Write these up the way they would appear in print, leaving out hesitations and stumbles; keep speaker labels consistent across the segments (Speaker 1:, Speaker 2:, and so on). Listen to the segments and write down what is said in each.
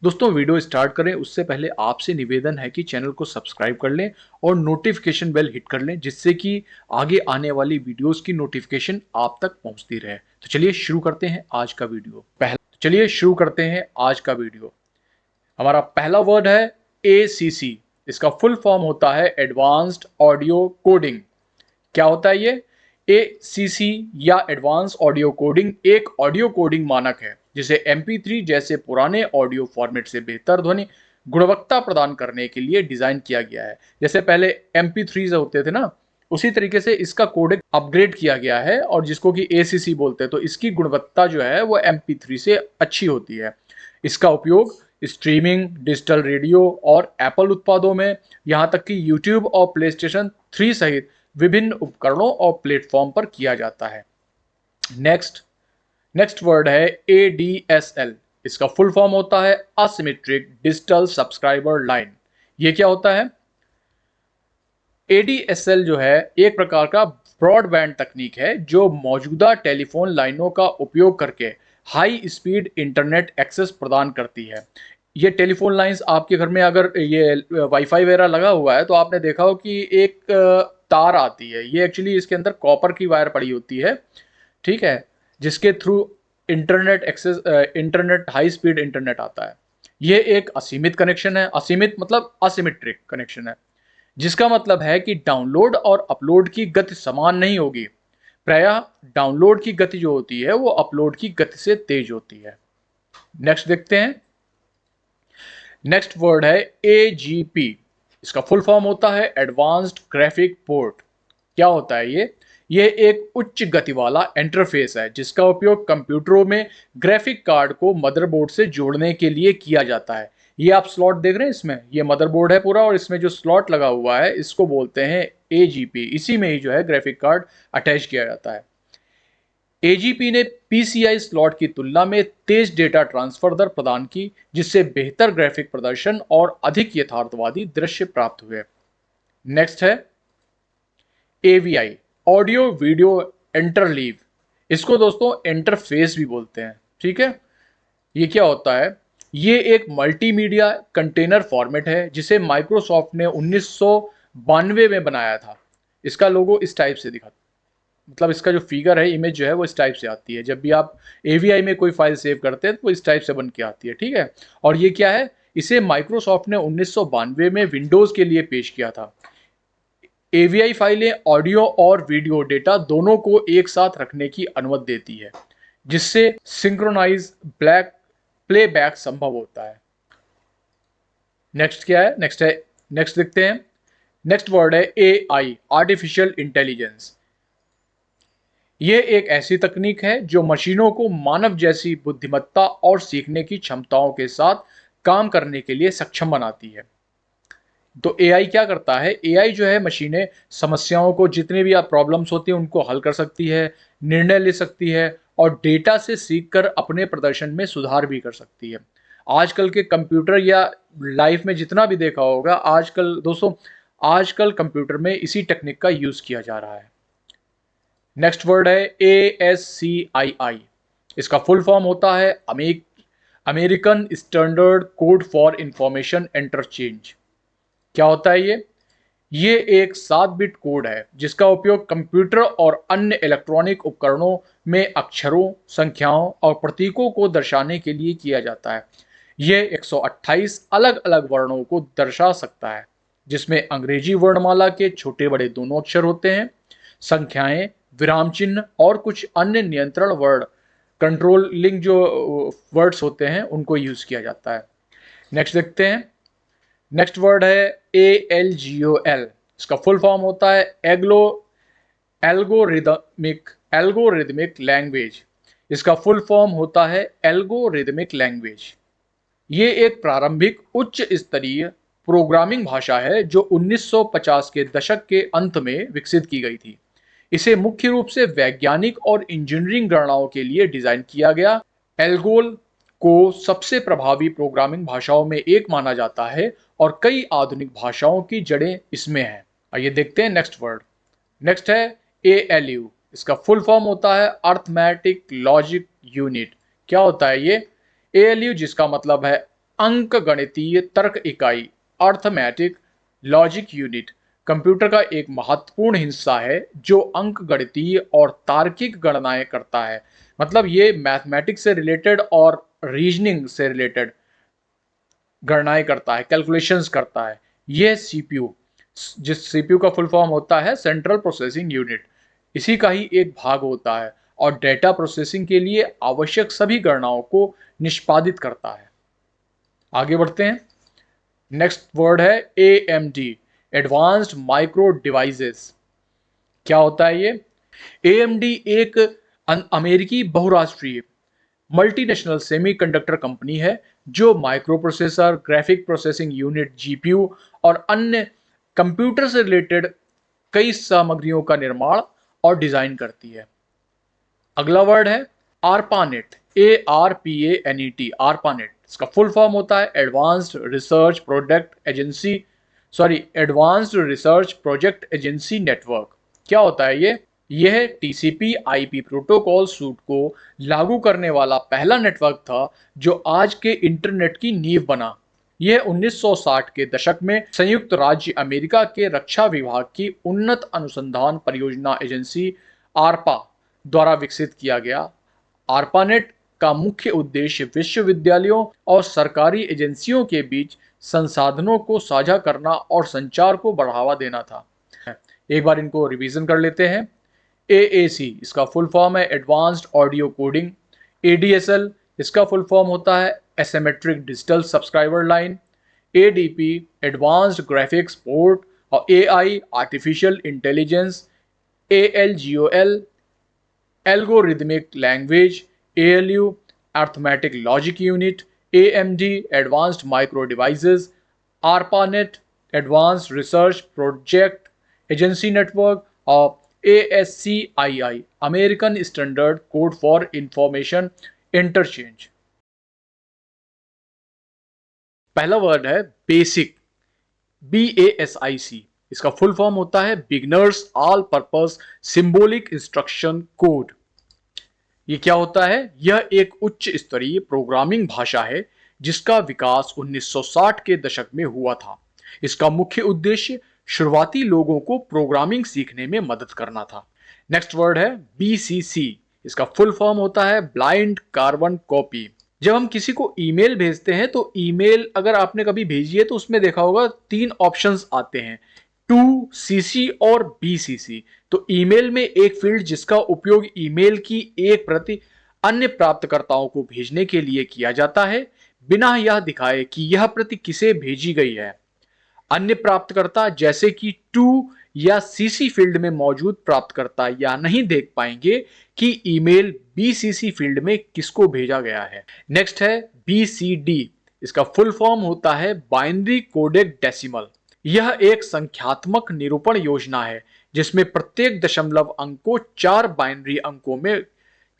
Speaker 1: दोस्तों video start करें उससे पहले आपसे निवेदन है कि चैनल को सब्सक्राइब कर लें और नोटिफिकेशन बेल हिट कर लें जिससे कि आगे आने वाली वीडियोस की नोटिफिकेशन आप तक पहुंचती रहे। तो चलिए शुरू करते हैं आज का वीडियो। हमारा पहला वर्ड है ACC। इसका फुल फॉर्म होता है एडवांस्ड ऑडियो कोडिंग। क्या होता है ये? ACC या एडवांस ऑडियो कोडिंग एक ऑडियो कोडिंग मानक है जिसे MP3 जैसे पुराने ऑडियो फॉर्मेट से बेहतर ध्वनि गुणवत्ता प्रदान करने के लिए डिजाइन किया गया है। जैसे पहले MP3 होते थे ना, उसी तरीके से इसका कोडेक अपग्रेड किया गया है और जिसको कि ACC बोलते हैं, तो इसकी गुणवत्ता जो है वो MP3 से अच्छी होती है। इसका उपयोग स्ट्रीमिंग, डिजिटल रेडियो और एप्पल उत्पादों में, यहाँ तक कि यूट्यूब और प्लेस्टेशन 3 सहित विभिन्न उपकरणों और प्लेटफॉर्म पर किया जाता है। नेक्स्ट वर्ड है ADSL। इसका फुल फॉर्म होता है असिमेट्रिक डिजिटल सब्सक्राइबर लाइन। ये क्या होता है? ADSL जो है एक प्रकार का ब्रॉडबैंड तकनीक है जो मौजूदा टेलीफोन लाइनों का उपयोग करके हाई स्पीड इंटरनेट एक्सेस प्रदान करती है। ये टेलीफोन लाइंस आपके घर में अगर ये वाईफाई वगैरह लगा हुआ है तो आपने देखा हो कि एक तार आती है, ये एक्चुअली इसके अंदर कॉपर की वायर पड़ी होती है, ठीक है, जिसके through internet high speed internet आता है। ये एक असीमित कनेक्शन है। असीमित मतलब असिमेट्रिक कनेक्शन है, जिसका मतलब है कि डाउनलोड और अपलोड की गति समान नहीं होगी। प्रायः डाउनलोड की गति जो होती है वो अपलोड की गति से तेज होती है। नेक्स्ट देखते हैं। नेक्स्ट वर्ड है AGP। इसका फुल फॉर्म होता है एडवांस्ड ग्राफिक पोर्ट। क्या होता है ये? ये एक उच्च गति वाला इंटरफेस है जिसका उपयोग कंप्यूटरों में ग्राफिक कार्ड को मदरबोर्ड से जोड़ने के लिए किया जाता है। ये आप स्लॉट देख रहे हैं, इसमें ये मदरबोर्ड है पूरा और इसमें जो स्लॉट लगा हुआ है इसको बोलते हैं AGP। इसी में ही जो है ग्राफिक कार्ड अटैच किया जाता है। AGP ने PCI स्लॉट की तुलना में तेज डेटा ट्रांसफर दर प्रदान की, जिससे बेहतर ग्राफिक प्रदर्शन और अधिक यथार्थवादी दृश्य प्राप्त हुए। नेक्स्ट है AVI, ऑडियो वीडियो इंटरलीव। इसको दोस्तों इंटरफेस भी बोलते हैं, ठीक है। ये क्या होता है? ये एक मल्टीमीडिया कंटेनर फॉर्मेट है जिसे माइक्रोसॉफ्ट ने 1992 में बनाया था। इसका लोगो इस टाइप से दिखा, मतलब इसका जो फिगर है, इमेज जो है वो इस टाइप से आती है। जब भी आप AVI में कोई फाइल सेव करते हैं तो वो इस टाइप से बन के आती है, ठीक है। और ये क्या है? इसे माइक्रोसॉफ्ट ने 1992 में विंडोज के लिए पेश किया था। AVI फाइलें ऑडियो और वीडियो डेटा दोनों को एक साथ रखने की अनुमति देती है, जिससे सिंक्रोनाइज ब्लैक प्लेबैक संभव होता है। नेक्स्ट क्या है? नेक्स्ट देखते हैं। नेक्स्ट वर्ड है AI, आर्टिफिशियल इंटेलिजेंस। ये एक ऐसी तकनीक है जो मशीनों को मानव जैसी बुद्धिमत्ता और सीखने की क्षमताओं के साथ काम करने के लिए सक्षम बनाती है। तो AI क्या करता है? AI जो है, मशीनें समस्याओं को, जितनी भी आप प्रॉब्लम्स होती हैं उनको हल कर सकती है, निर्णय ले सकती है और डेटा से सीखकर अपने प्रदर्शन में सुधार भी कर सकती है। आजकल के कंप्यूटर या लाइफ में जितना भी देखा होगा, आजकल कंप्यूटर में इसी टेक्निक का यूज किया जा रहा है। नेक्स्ट वर्ड है ASCII। इसका फुल फॉर्म होता है American standard code for information interchange. क्या होता है ये? ये एक 7 बिट कोड है जिसका उपयोग कंप्यूटर और अन्य इलेक्ट्रॉनिक उपकरणों में अक्षरों, संख्याओं और प्रतीकों को दर्शाने के लिए किया जाता है। ये 128 अलग अलग वर्णों को दर्शा सकता है, जिसमें अंग्रेजी वर्णमाला के छोटे बड़े दोनों अक्षर होते हैं, संख्याएं, विराम चिन्ह और कुछ अन्य नियंत्रण वर्ड, कंट्रोलिंग जो वर्ड्स होते हैं उनको यूज किया जाता है। नेक्स्ट देखते हैं। नेक्स्ट वर्ड है ALGOL। इसका फुल फॉर्म होता है एल्गोरिदमिक लैंग्वेज। इसका फुल फॉर्म होता है एल्गोरिदमिक लैंग्वेज। ये एक प्रारंभिक उच्च स्तरीय प्रोग्रामिंग भाषा है जो 1950 के दशक के अंत में विकसित की गई थी। इसे मुख्य रूप से वैज्ञानिक और इंजीनियरिंग गणनाओं के लिए डिजाइन किया गया। एल्गोल को सबसे प्रभावी प्रोग्रामिंग भाषाओं में एक माना जाता है और कई आधुनिक भाषाओं की जड़ें इसमें हैं। आइए देखते हैं नेक्स्ट वर्ड। नेक्स्ट है ALU। इसका फुल फॉर्म होता है अर्थमेटिक लॉजिक यूनिट। क्या होता है ये? ALU जिसका मतलब है अंक गणितीय तर्क इकाई अर्थमेटिक लॉजिक यूनिट कंप्यूटर का एक महत्वपूर्ण हिस्सा है जो अंक गणितीय और तार्किक गणनाएं करता है। मतलब ये मैथमेटिक्स से रिलेटेड और रीजनिंग से रिलेटेड गणनाएं करता है, कैलकुलेशंस करता है। यह सीपीयू, जिस सीपीयू का फुल फॉर्म होता है सेंट्रल प्रोसेसिंग यूनिट, इसी का ही एक भाग होता है और डेटा प्रोसेसिंग के लिए आवश्यक सभी गणनाओं को निष्पादित करता है। आगे बढ़ते हैं। नेक्स्ट वर्ड है एएमडी, एडवांस्ड माइक्रो डिवाइसेस। क्या होता है ये? एएमडी एक अमेरिकी बहुराष्ट्रीय मल्टीनेशनल सेमीकंडक्टर कंपनी है जो micro processor, graphic processing unit, GPU और अन्य कंप्यूटर से रिलेटेड कई सामग्रियों का निर्माण और डिजाइन करती है। अगला वर्ड है आरपानेट, ARPANET, आरपानेट। इसका फुल फॉर्म होता है advanced research project agency network. क्या होता है ये? यह टीसीपी आईपी प्रोटोकॉल सूट को लागू करने वाला पहला नेटवर्क था जो आज के इंटरनेट की नींव बना। यह 1960 के दशक में संयुक्त राज्य अमेरिका के रक्षा विभाग की उन्नत अनुसंधान परियोजना एजेंसी आरपा द्वारा विकसित किया गया। आरपानेट का मुख्य उद्देश्य विश्वविद्यालयों और सरकारी एजेंसियों के बीच संसाधनों को साझा करना और संचार को बढ़ावा देना था। एक बार इनको रिवीजन कर लेते हैं। AAC, इसका फुल फॉर्म है एडवांस्ड ऑडियो कोडिंग। ADSL, इसका फुल फॉर्म होता है asymmetric digital subscriber line. ADP, advanced graphics port. और AI, artificial intelligence. ALGOL, algorithmic language. ALU, arithmetic logic unit. AMD, advanced micro devices. ARPANET, advanced research project agency network. और ASCII, American standard code for information interchange. पहला word है basic, BASIC। इसका full form होता है beginners all purpose symbolic instruction code. ये क्या होता है? यह एक उच्च स्तरीय प्रोग्रामिंग भाषा है जिसका विकास 1960 के दशक में हुआ था। इसका मुख्य उद्देश्य शुरुआती लोगों को प्रोग्रामिंग सीखने में मदद करना था। नेक्स्ट वर्ड है BCC। इसका फुल फॉर्म होता है ब्लाइंड कार्बन कॉपी। जब हम किसी को ईमेल भेजते हैं तो ईमेल अगर आपने कभी भेजी है तो उसमें देखा होगा 3 ऑप्शंस आते हैं, टू, CC और BCC। तो ईमेल में एक फील्ड जिसका उपयोग ईमेल की एक प्रति अन्य प्राप्तकर्ताओं को भेजने के लिए किया जाता है बिना यह दिखाए कि यह प्रति किसे भेजी गई है। अन्य प्राप्तकर्ता जैसे कि टू या CC फील्ड में मौजूद प्राप्तकर्ता यह नहीं देख पाएंगे कि ईमेल BCC फील्ड में किसको भेजा गया है। नेक्स्ट है BCD। इसका फुल फॉर्म होता है बाइनरी कोडेड डेसिमल। यह एक संख्यात्मक निरूपण योजना है जिसमें प्रत्येक दशमलव अंक को 4 बाइनरी अंकों में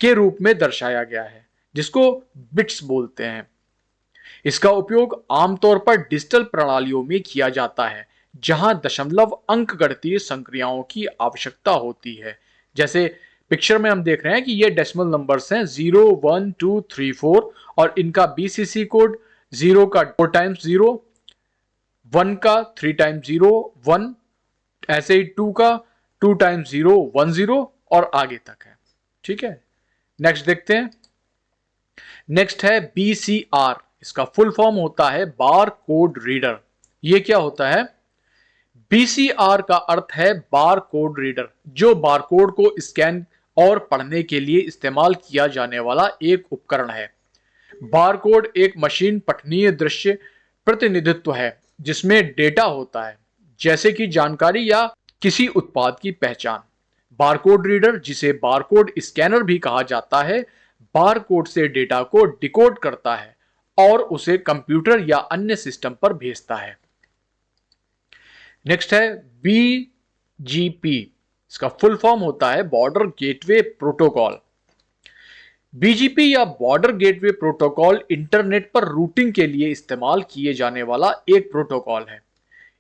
Speaker 1: के रूप में दर्शाया गया है जिसको बिट्स बोलते हैं। इसका उपयोग आमतौर पर डिजिटल प्रणालियों में किया जाता है जहां दशमलव अंक गणितीय संक्रियाओं की आवश्यकता होती है। जैसे पिक्चर में हम देख रहे हैं कि ये डेसिमल नंबर्स हैं 0, 1, 2, 3, 4 और इनका BCC कोड 0 का 4 टाइम्स 0, 1 का 3 टाइम्स 0, 1, ऐसे ही 2 का 2 टाइम्स 0, 1, 0 और आगे तक है। ठीक है, नेक्स्ट देखते हैं। नेक्स्ट है BCR। इसका फुल फॉर्म होता है बार कोड रीडर। ये क्या होता है? BCR का अर्थ है बार कोड रीडर, जो बारकोड को स्कैन और पढ़ने के लिए इस्तेमाल किया जाने वाला एक उपकरण है। बारकोड एक मशीन पठनीय दृश्य प्रतिनिधित्व है जिसमें डेटा होता है जैसे कि जानकारी या किसी उत्पाद की पहचान। बारकोड रीडर, जिसे बारकोड स्कैनर भी कहा जाता है, बारकोड से डेटा को डिकोड करता है और उसे कंप्यूटर या अन्य सिस्टम पर भेजता है। नेक्स्ट है BGP। इसका फुल फॉर्म होता है बॉर्डर गेटवे प्रोटोकॉल। BGP या बॉर्डर गेटवे प्रोटोकॉल इंटरनेट पर रूटिंग के लिए इस्तेमाल किए जाने वाला एक प्रोटोकॉल है।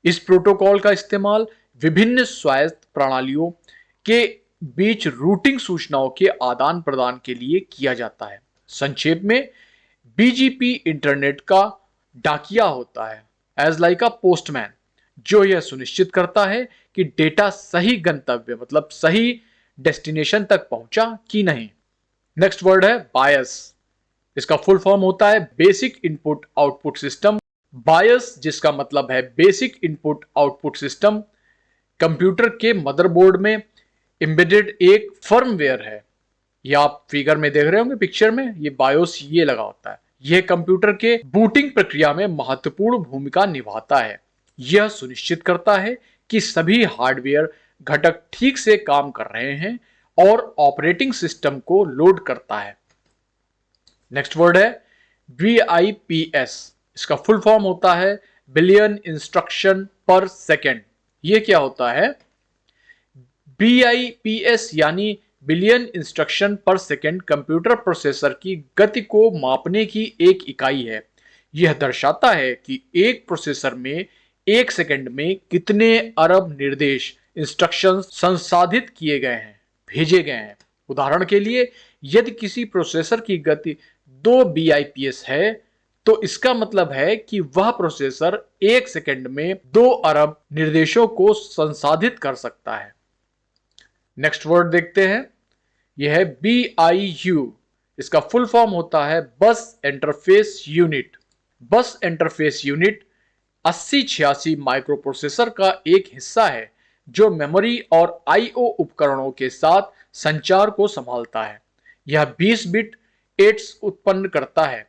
Speaker 1: इस प्रोटोकॉल का इस्तेमाल विभिन्न स्वायत्त प्रणालियों के बीच रूटिंग सूचनाओं के आदान प्रदान के लिए किया जाता है। संक्षेप में BGP इंटरनेट का डाकिया होता है, एज लाइक अ पोस्टमैन, जो यह सुनिश्चित करता है कि डेटा सही गंतव्य मतलब सही डेस्टिनेशन तक पहुंचा कि नहीं। नेक्स्ट वर्ड है बायस। इसका फुल फॉर्म होता है बेसिक इनपुट आउटपुट सिस्टम। बायस जिसका मतलब है basic input output system, computer के मदरबोर्ड में एम्बेडेड एक फर्मवेयर है। ये आप फिगर में देख रहे होंगे, पिक्चर में ये बायोस ये लगा होता है। यह कंप्यूटर के बूटिंग प्रक्रिया में महत्वपूर्ण भूमिका निभाता है। यह सुनिश्चित करता है कि सभी हार्डवेयर घटक ठीक से काम कर रहे हैं और ऑपरेटिंग सिस्टम को लोड करता है। नेक्स्ट वर्ड है BIPS। इसका फुल फॉर्म होता है बिलियन इंस्ट्रक्शन पर सेकेंड। ये क्या होता है? BIPS यानी बिलियन इंस्ट्रक्शन पर सेकेंड कंप्यूटर प्रोसेसर की गति को मापने की एक इकाई है। यह दर्शाता है कि एक प्रोसेसर में एक सेकंड में कितने अरब निर्देश इंस्ट्रक्शन संसाधित किए गए हैं, भेजे गए हैं। उदाहरण के लिए, यदि किसी प्रोसेसर की गति 2 BIPS है तो इसका मतलब है कि वह प्रोसेसर एक सेकंड में 2 अरब निर्देशों को संसाधित कर सकता है। नेक्स्ट वर्ड देखते हैं, यह है BIU। इसका फुल फॉर्म होता है बस इंटरफेस यूनिट। बस इंटरफेस यूनिट 8086 माइक्रोप्रोसेसर का एक हिस्सा है जो मेमोरी और IO उपकरणों के साथ संचार को संभालता है। यह 20 बिट एड्स उत्पन्न करता है,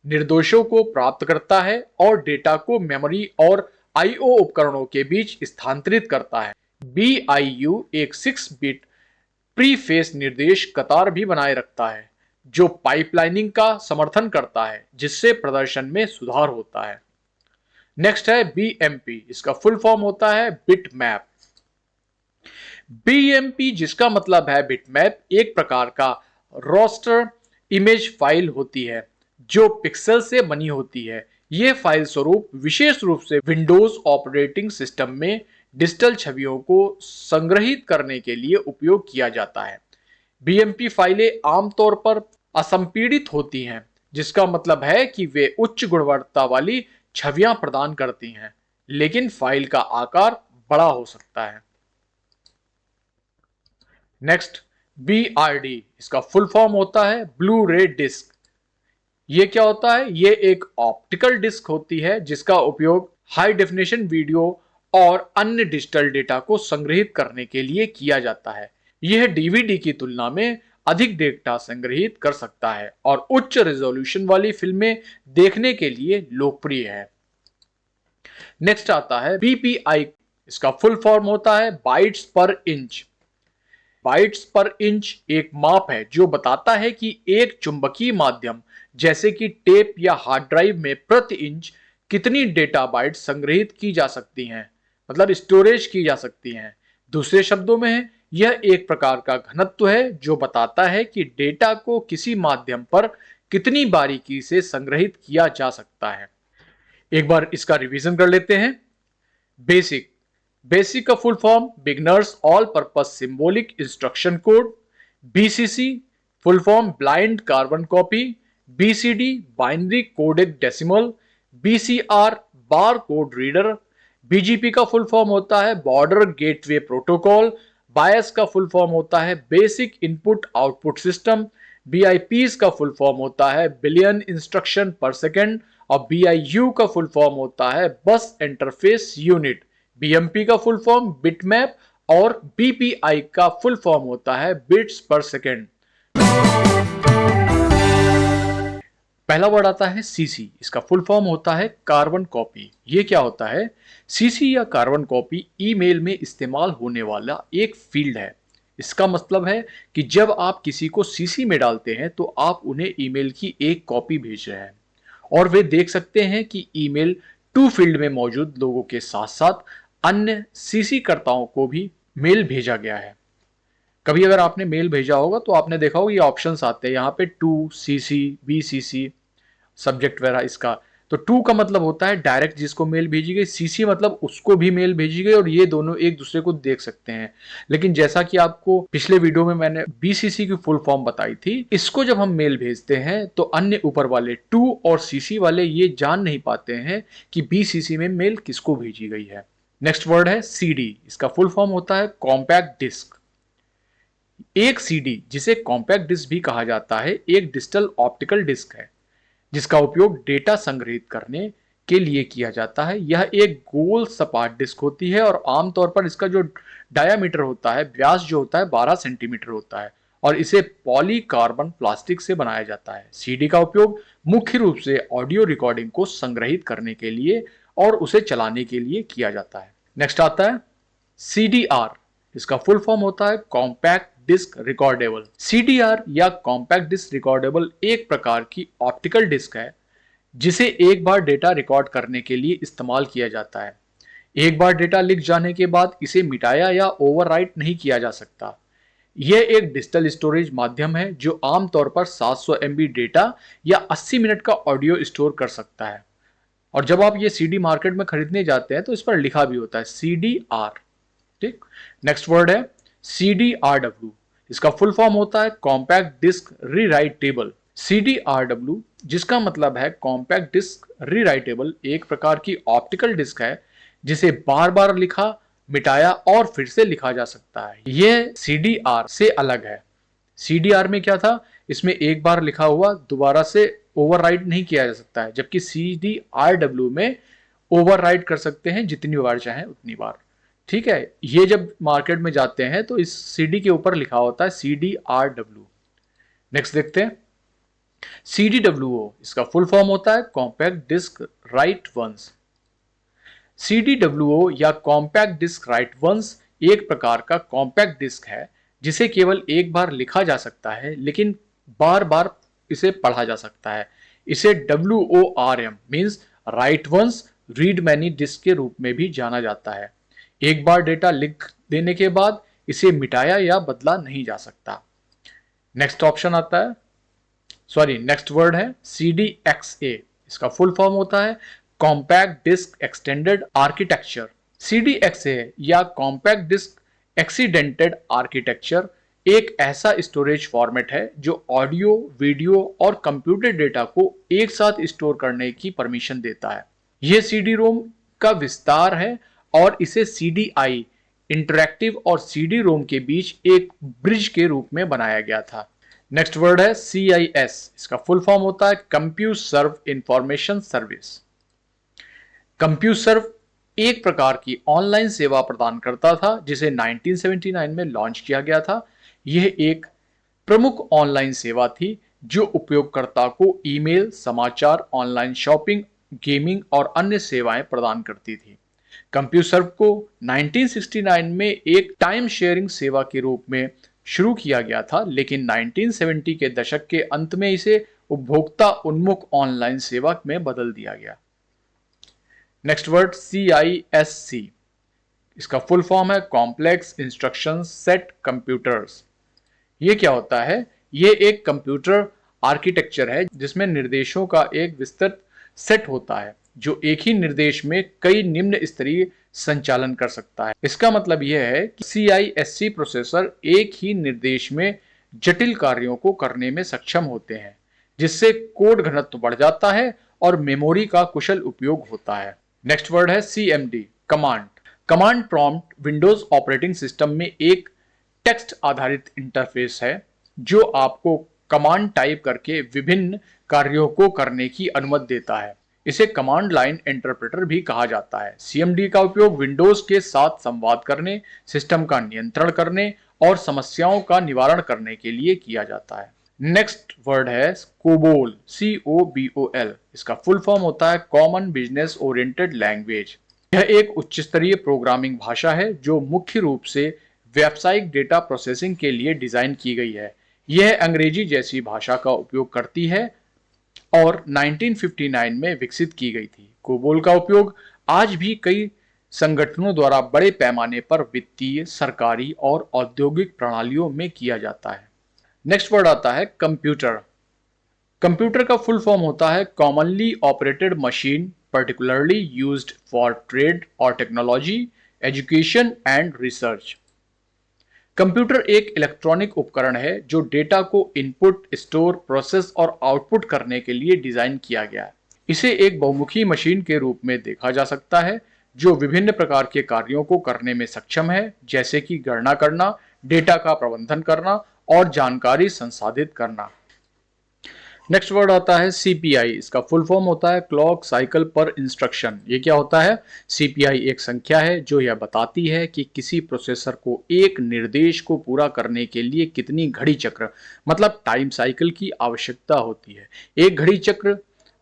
Speaker 1: निर्देशों को प्राप्त करता है और डेटा को मेमोरी और IO उपकरणों के बीच स्थानांतरित करता है। BIU एक 6 बिट प्रीफेस निर्देश कतार भी बनाए रखता है जो पाइपलाइनिंग का समर्थन करता है, जिससे प्रदर्शन में सुधार होता है। नेक्स्ट है BMP। इसका फुल फॉर्म होता है बिट मैप। BMP जिसका मतलब है बिट मैप, एक प्रकार का रोस्टर इमेज फाइल होती है जो पिक्सल से बनी होती है। यह फाइल स्वरूप विशेष रूप से विंडोज ऑपरेटिंग सिस्टम में डिजिटल छवियों को संग्रहित करने के लिए उपयोग किया जाता है। BMP फाइलें आमतौर पर असंपीड़ित होती हैं, जिसका मतलब है कि वे उच्च गुणवत्ता वाली छवियां प्रदान करती हैं, लेकिन फाइल का आकार बड़ा हो सकता है। Next BRD। इसका फुल फॉर्म होता है ब्लू रे डिस्क। ये क्या होता है? ये एक ऑप्टिकल डिस्क होती है जिसका उपयोग हाई डेफिनेशन वीडियो और अन्य डिजिटल डेटा को संग्रहित करने के लिए किया जाता है। यह DVD की तुलना में अधिक डेटा संग्रहित कर सकता है और उच्च रेजोल्यूशन वाली फिल्में देखने के लिए लोकप्रिय है। नेक्स्ट आता है PPI। इसका फुल फॉर्म होता है बाइट्स पर इंच। बाइट्स पर इंच एक माप है जो बताता है कि एक चुंबकीय माध्यम जैसे कि टेप या हार्ड ड्राइव में प्रति इंच कितनी डेटा बाइट संग्रहित की जा सकती हैं, मतलब स्टोरेज की जा सकती हैं। दूसरे शब्दों में यह एक प्रकार का घनत्व है जो बताता है कि डेटा को किसी माध्यम पर कितनी बारीकी से संग्रहित किया जा सकता है। एक बार इसका रिवीजन कर लेते हैं। बेसिक। बेसिक का full form beginners all purpose symbolic instruction code. BCC full form blind carbon copy. BCD binary coded decimal. BCR bar code reader. BGP का फुल फॉर्म होता है बॉर्डर गेटवे प्रोटोकॉल। बायस का full form होता है basic input output system. BIPs का full form होता है billion instruction पर सेकेंड और BIU का फुल फॉर्म होता है बस इंटरफेस यूनिट। BMP का फुल फॉर्म बिटमैप और BPI का फुल फॉर्म होता है बिट्स पर सेकेंड। पहला वर्ड आता है CC। इसका फुल फॉर्म होता है कार्बन कॉपी। ये क्या होता है? CC या कार्बन कॉपी ईमेल में इस्तेमाल होने वाला एक फील्ड है। इसका मतलब है कि जब आप किसी को CC में डालते हैं तो आप उन्हें ईमेल की एक कॉपी भेज रहे हैं और वे देख सकते हैं कि ईमेल टू फील्ड में मौजूद लोगों के साथ साथ अन्य CC कर्ताओं को भी मेल भेजा गया है। कभी अगर आपने मेल भेजा होगा तो आपने देखा होगा ये ऑप्शंस आते हैं यहाँ पे टू CC, BCC, सब्जेक्ट वगैरह इसका तो टू का मतलब होता है डायरेक्ट जिसको मेल भेजी गई, सीसी मतलब उसको भी मेल भेजी गई, और ये दोनों एक दूसरे को देख सकते हैं। लेकिन जैसा कि आपको पिछले वीडियो में मैंने बीसीसी की फुल फॉर्म बताई थी, इसको जब हम मेल भेजते हैं तो अन्य ऊपर वाले टू और सीसी वाले ये जान नहीं पाते हैं कि बीसीसी में मेल किसको भेजी गई है। नेक्स्ट वर्ड है सीडी। इसका फुल फॉर्म होता है कॉम्पैक्ट डिस्क। एक सीडी, जिसे कॉम्पैक्ट डिस्क भी कहा जाता है, एक डिजिटल ऑप्टिकल डिस्क है जिसका उपयोग डेटा संग्रहित करने के लिए किया जाता है। यह एक गोल सपाट डिस्क होती है और आमतौर पर इसका जो डायामीटर होता है, व्यास जो होता है 12 सेंटीमीटर होता है, और इसे पॉलीकार्बन प्लास्टिक से बनाया जाता है। सीडी का उपयोग मुख्य रूप से ऑडियो रिकॉर्डिंग को संग्रहित करने के लिए और उसे चलाने के लिए किया जाता है। नेक्स्ट आता है सीडीआर। इसका फुल फॉर्म होता है कॉम्पैक्ट डिस्क रिकॉर्डेबल। सीडीआर या कॉम्पैक्ट डिस्क रिकॉर्डेबल एक प्रकार की ऑप्टिकल डिस्क है जिसे एक बार डेटा रिकॉर्ड करने के लिए इस्तेमाल किया जाता है। एक बार डेटा लिख जाने के बाद इसे मिटाया या ओवरराइट नहीं किया जा सकता। यह एक डिजिटल स्टोरेज माध्यम है जो आमतौर पर 700 MB डेटा या 80 मिनट का ऑडियो स्टोर कर सकता है। और जब आप ये सीडी मार्केट में खरीदने जाते हैं तो इस पर लिखा भी होता है CDR। ठीक। नेक्स्ट वर्ड है CDRW। इसका फुल फॉर्म होता है कॉम्पैक्ट डिस्क रीराइटेबल। CDRW, जिसका मतलब है कॉम्पैक्ट डिस्क रीराइटेबल, एक प्रकार की ऑप्टिकल डिस्क है जिसे बार बार लिखा, मिटाया और फिर से लिखा जा सकता है। यह CDR से अलग है। CDR में क्या था, इसमें एक बार लिखा हुआ दोबारा से ओवरराइट नहीं किया जा सकता है, जबकि CDRW में ओवरराइट कर सकते हैं जितनी बार चाहें उतनी बार। ठीक है। ये जब मार्केट में जाते हैं तो इस सीडी के ऊपर लिखा होता है CDRW। नेक्स्ट देखते हैं CDWO। इसका फुल फॉर्म होता है compact disc write once. CDWO या कॉम्पैक्ट डिस्क राइट वंस एक प्रकार का कॉम्पैक्ट डिस्क है जिसे केवल एक बार लिखा जा सकता है, लेकिन बार बार इसे पढ़ा जा सकता है। इसे WORM means write once read many disk के रूप में भी जाना जाता है। एक बार डेटा लिख देने के बाद इसे मिटाया या बदला नहीं जा सकता। नेक्स्ट ऑप्शन आता है, नेक्स्ट वर्ड है CDXA। इसका फुल फॉर्म होता है compact disc extended architecture. CDXA या कॉम्पैक्ट डिस्क एक्सीडेंटेड आर्किटेक्चर एक ऐसा स्टोरेज फॉर्मेट है जो ऑडियो, वीडियो और कंप्यूटर डेटा को एक साथ स्टोर करने की परमिशन देता है। यह CD-ROM का विस्तार है और इसे CDI इंटरैक्टिव और CD-ROM के बीच एक ब्रिज के रूप में बनाया गया था। नेक्स्ट वर्ड है CIS। इसका फुल फॉर्म होता है कंप्यूट सर्व इंफॉर्मेशन सर्विस। कंप्यूट सर्व एक प्रकार की ऑनलाइन सेवा प्रदान करता था जिसे 1979 में लॉन्च किया गया था। यह एक प्रमुख ऑनलाइन सेवा थी जो उपयोगकर्ता को ईमेल, समाचार, ऑनलाइन शॉपिंग, गेमिंग और अन्य सेवाएं प्रदान करती थी। कंप्यूसर्व को 1969 में एक टाइम शेयरिंग सेवा के रूप में शुरू किया गया था, लेकिन 1970 के दशक के अंत में इसे उपभोक्ता उन्मुख ऑनलाइन सेवा में बदल दिया गया। Next word CISC। इसका फुल फॉर्म है कॉम्प्लेक्स इंस्ट्रक्शन सेट कंप्यूटर्स। ये क्या होता है? ये एक कंप्यूटर आर्किटेक्चर है जिसमें निर्देशों का एक विस्तृत सेट होता है जो एक ही निर्देश में कई निम्न स्तरीय संचालन कर सकता है। इसका मतलब यह है कि CISC प्रोसेसर एक ही निर्देश में जटिल कार्यों को करने में सक्षम होते हैं, जिससे कोड घनत्व बढ़ जाता है और मेमोरी का कुशल उपयोग होता है। नेक्स्ट वर्ड है CMD, command. Command prompt Windows operating system में एक टेक्स्ट आधारित इंटरफेस है जो आपको कमांड टाइप करके विभिन्न कार्यों को करने की अनुमति देता है। इसे कमांड लाइन इंटरप्रेटर भी कहा जाता है। CMD का उपयोग विंडोज के साथ संवाद करने, सिस्टम का नियंत्रण करने और समस्याओं का निवारण करने के लिए किया जाता है। नेक्स्ट वर्ड है COBOL, COBOL। इसका फुल फॉर्म होता है कॉमन बिजनेस ओरिएंटेड लैंग्वेज। यह एक उच्च स्तरीय प्रोग्रामिंग भाषा है जो मुख्य रूप से व्यावसायिक डेटा प्रोसेसिंग के लिए डिजाइन की गई है। यह अंग्रेजी जैसी भाषा का उपयोग करती है और 1959 में विकसित की गई थी। कोबोल का उपयोग आज भी कई संगठनों द्वारा बड़े पैमाने पर वित्तीय, सरकारी और औद्योगिक प्रणालियों में किया जाता है। नेक्स्ट वर्ड आता है कंप्यूटर। कंप्यूटर का फुल फॉर्म होता है commonly operated machine particularly used for trade और technology, education and research. Computer एक इलेक्ट्रॉनिक उपकरण है जो डेटा को इनपुट, स्टोर, प्रोसेस और आउटपुट करने के लिए डिजाइन किया गया है। इसे एक बहुमुखी मशीन के रूप में देखा जा सकता है जो विभिन्न प्रकार के कार्यों को करने में सक्षम है, जैसे कि गणना करना, डेटा का प्रबंधन करना और जानकारी संसाधित करना। नेक्स्ट वर्ड आता है सीपीआई। इसका फुल फॉर्म होता है क्लॉक साइकिल पर इंस्ट्रक्शन। ये क्या होता है? सीपीआई एक संख्या है जो यह बताती है कि किसी प्रोसेसर को एक निर्देश को पूरा करने के लिए कितनी घड़ी चक्र मतलब टाइम साइकिल की आवश्यकता होती है। एक घड़ी चक्र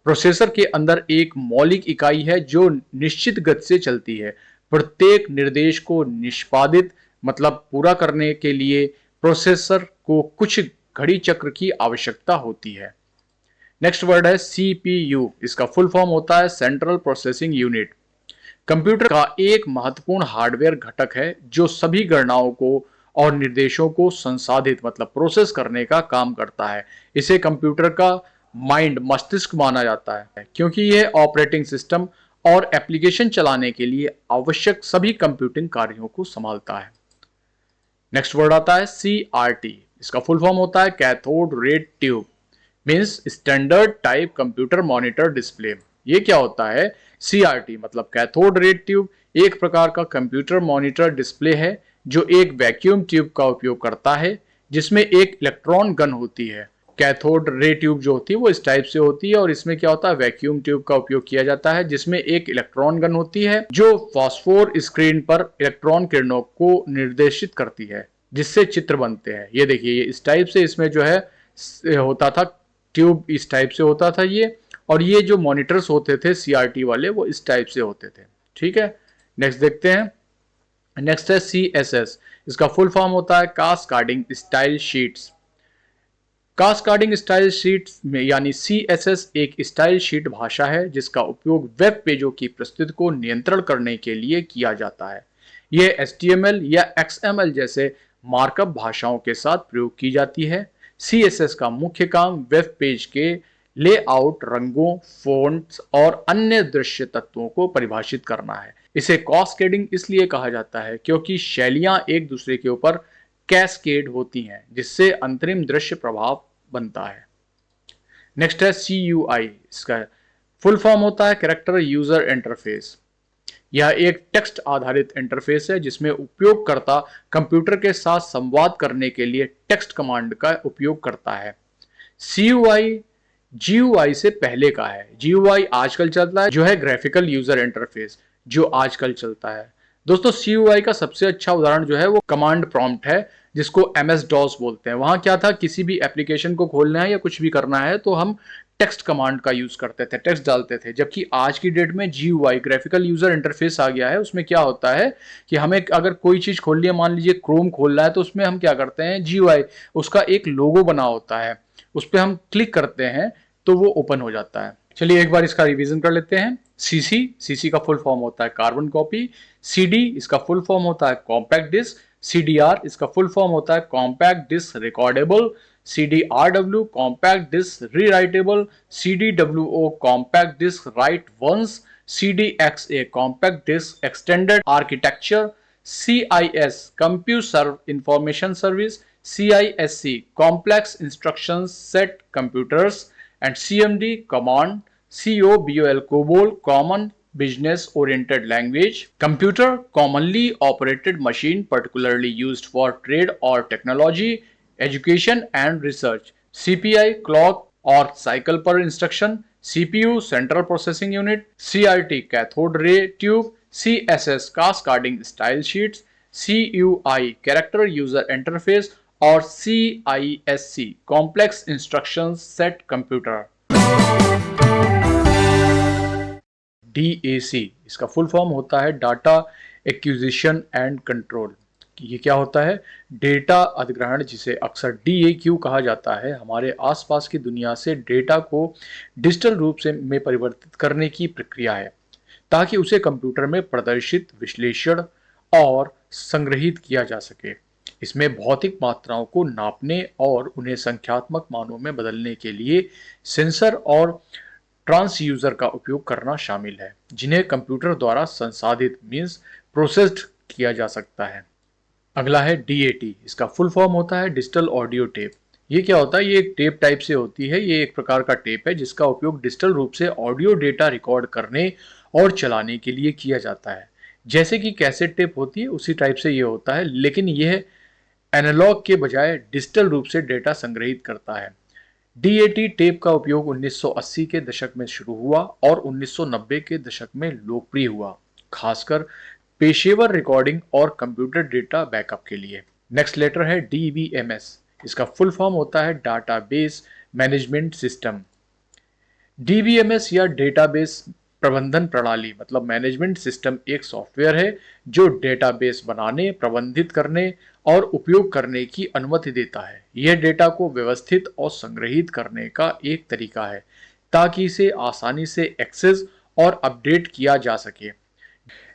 Speaker 1: प्रोसेसर के अंदर एक मौलिक इकाई है जो निश्चित गति से चलती है। प्रत्येक निर्देश को निष्पादित मतलब पूरा करने के लिए प्रोसेसर को कुछ घड़ी चक्र की आवश्यकता होती है। नेक्स्ट वर्ड है सीपीयू। इसका फुल फॉर्म होता है सेंट्रल प्रोसेसिंग यूनिट। कंप्यूटर का एक महत्वपूर्ण हार्डवेयर घटक है जो सभी गणनाओं को और निर्देशों को संसाधित मतलब प्रोसेस करने का काम करता है। इसे कंप्यूटर का माइंड मस्तिष्क माना जाता है क्योंकि यह ऑपरेटिंग सिस्टम और एप्लीकेशन चलाने के लिए आवश्यक सभी कंप्यूटिंग कार्यों को संभालता है। नेक्स्ट वर्ड आता है सीआरटी। इसका फुल फॉर्म होता है cathode ray tube, means standard type computer monitor display. ये क्या होता है? सीआरटी मतलब कैथोड रे ट्यूब एक प्रकार का कंप्यूटर मॉनिटर डिस्प्ले है जो एक वैक्यूम ट्यूब का उपयोग करता है जिसमें एक इलेक्ट्रॉन गन होती है। कैथोड रे ट्यूब जो होती है वो इस टाइप से होती है और इसमें क्या होता है? वैक्यूम ट्यूब का उपयोग किया जाता है जिसमें एक इलेक्ट्रॉन गन होती है जो फास्फोर स्क्रीन पर इलेक्ट्रॉन किरणों को निर्देशित करती है जिससे चित्र बनते हैं। ये देखिए, ये इस टाइप से इसमें जो है होता था, ट्यूब इस टाइप से होता था ये, और ये जो मॉनिटर्स होते थे सीआरटी वाले वो इस टाइप से होते थे। ठीक है, नेक्स्ट देखते हैं। नेक्स्ट है सीएसएस। इसका फुल फॉर्म होता है cascading style sheets. Cascading style sheets में यानी सीएसएस एक स्टाइल शीट भाषा है जिसका उपयोग वेब पेजों की प्रस्तुति को नियंत्रण करने के लिए किया जाता है। यह एचटीएमएल या एक्सएमएल जैसे मार्कअप भाषाओं के साथ प्रयोग की जाती है। सीएसएस का मुख्य काम वेब पेज के लेआउट, रंगों, फ़ॉन्ट्स और अन्य दृश्य तत्वों को परिभाषित करना है। इसे कास्केडिंग इसलिए कहा जाता है क्योंकि शैलियां एक दूसरे के ऊपर कैस्केड होती हैं जिससे अंतरिम दृश्य प्रभाव बनता है। नेक्स्ट है CUI। इसका फुल फॉर्म होता है कैरेक्टर यूजर इंटरफेस। यह एक टेक्स्ट आधारित इंटरफेस है जिसमें उपयोगकर्ता कंप्यूटर के साथ संवाद करने के लिए टेक्स्ट कमांड का उपयोग करता है। CUI GUI से पहले का है। GUI आजकल चलता है जो है ग्राफिकल यूजर इंटरफेस, जो आजकल चलता है। दोस्तों CUI का सबसे अच्छा उदाहरण जो है वो कमांड प्रॉम्प्ट है जिसको MS DOS बोलते हैं। वहां क्या था, किसी भी एप्लीकेशन को खोलना है या कुछ भी करना है तो हम टेक्स्ट कमांड का यूज करते थे, टेक्स्ट डालते थे। जबकि आज की डेट में GUI ग्राफिकल यूजर इंटरफेस आ गया है। उसमें क्या होता है कि हमें अगर कोई चीज खोलनी है, मान लीजिए क्रोम खोलना है, तो उसमें हम क्या करते हैं, GUI उसका एक लोगो बना होता है, उस पर हम क्लिक करते हैं तो वो ओपन हो जाता है। चलिए एक बार इसका रिवीजन कर लेते हैं। सीसी का फुल फॉर्म होता है कार्बन कॉपी। CD इसका फुल फॉर्म होता है कॉम्पैक्ट डिस्क। CDR इसका फुल फॉर्म होता है compact disc recordable. CDRW compact disc rewritable. CDWO compact disc write once. CDXA compact disc extended architecture. CIS CompuServe information service. CISC complex instruction set computers. and CMD command, COBOL COBOL common business oriented language. Computer commonly operated machine particularly used for trade or technology, education and research. CPI clock or cycle per instruction. CPU central processing unit. CRT cathode ray tube. CSS cascading style sheets. CUI character user interface और CISC complex instruction set computer. DAC इसका full form होता है data acquisition and control. ये क्या होता है? Data अधिग्रहण, जिसे अक्सर DAQ कहा जाता है, हमारे आसपास की दुनिया से डेटा को डिजिटल रूप से में परिवर्तित करने की प्रक्रिया है ताकि उसे कंप्यूटर में प्रदर्शित, विश्लेषण और संग्रहित किया जा सके। इसमें भौतिक मात्राओं को नापने और उन्हें संख्यात्मक मानों में बदलने के लिए सेंसर और ट्रांसयूजर का उपयोग करना शामिल है, जिन्हें कंप्यूटर द्वारा संसाधित मीन्स प्रोसेस्ड किया जा सकता है। अगला है डीएटी। इसका फुल फॉर्म होता है डिजिटल ऑडियो टेप। ये क्या होता है? ये एक टेप टाइप से होती है। ये एक प्रकार का टेप है जिसका उपयोग डिजिटल रूप से ऑडियो डेटा रिकॉर्ड करने और चलाने के लिए किया जाता है। जैसे कि कैसेट टेप होती है उसी टाइप से ये होता है, लेकिन यह एनालॉग के बजाय डिजिटल रूप से डेटा संग्रहित करता है। डीएटी टेप का उपयोग 1980 के दशक में शुरू हुआ और 1990 के दशक में लोकप्रिय हुआ, खासकर पेशेवर रिकॉर्डिंग और कंप्यूटर डेटा बैकअप के लिए। नेक्स्ट लेटर है डीबीएमएस। इसका फुल फॉर्म होता है डाटाबेस मैनेजमेंट सिस्टम। डीबीएमएस या डेटाबेस प्रबंधन प्रणाली मतलब मैनेजमेंट सिस्टम एक सॉफ्टवेयर है जो डेटाबेस बनाने, प्रबंधित करने और उपयोग करने की अनुमति देता है। यह डेटा को व्यवस्थित और संग्रहित करने का एक तरीका है ताकि इसे आसानी से एक्सेस और अपडेट किया जा सके।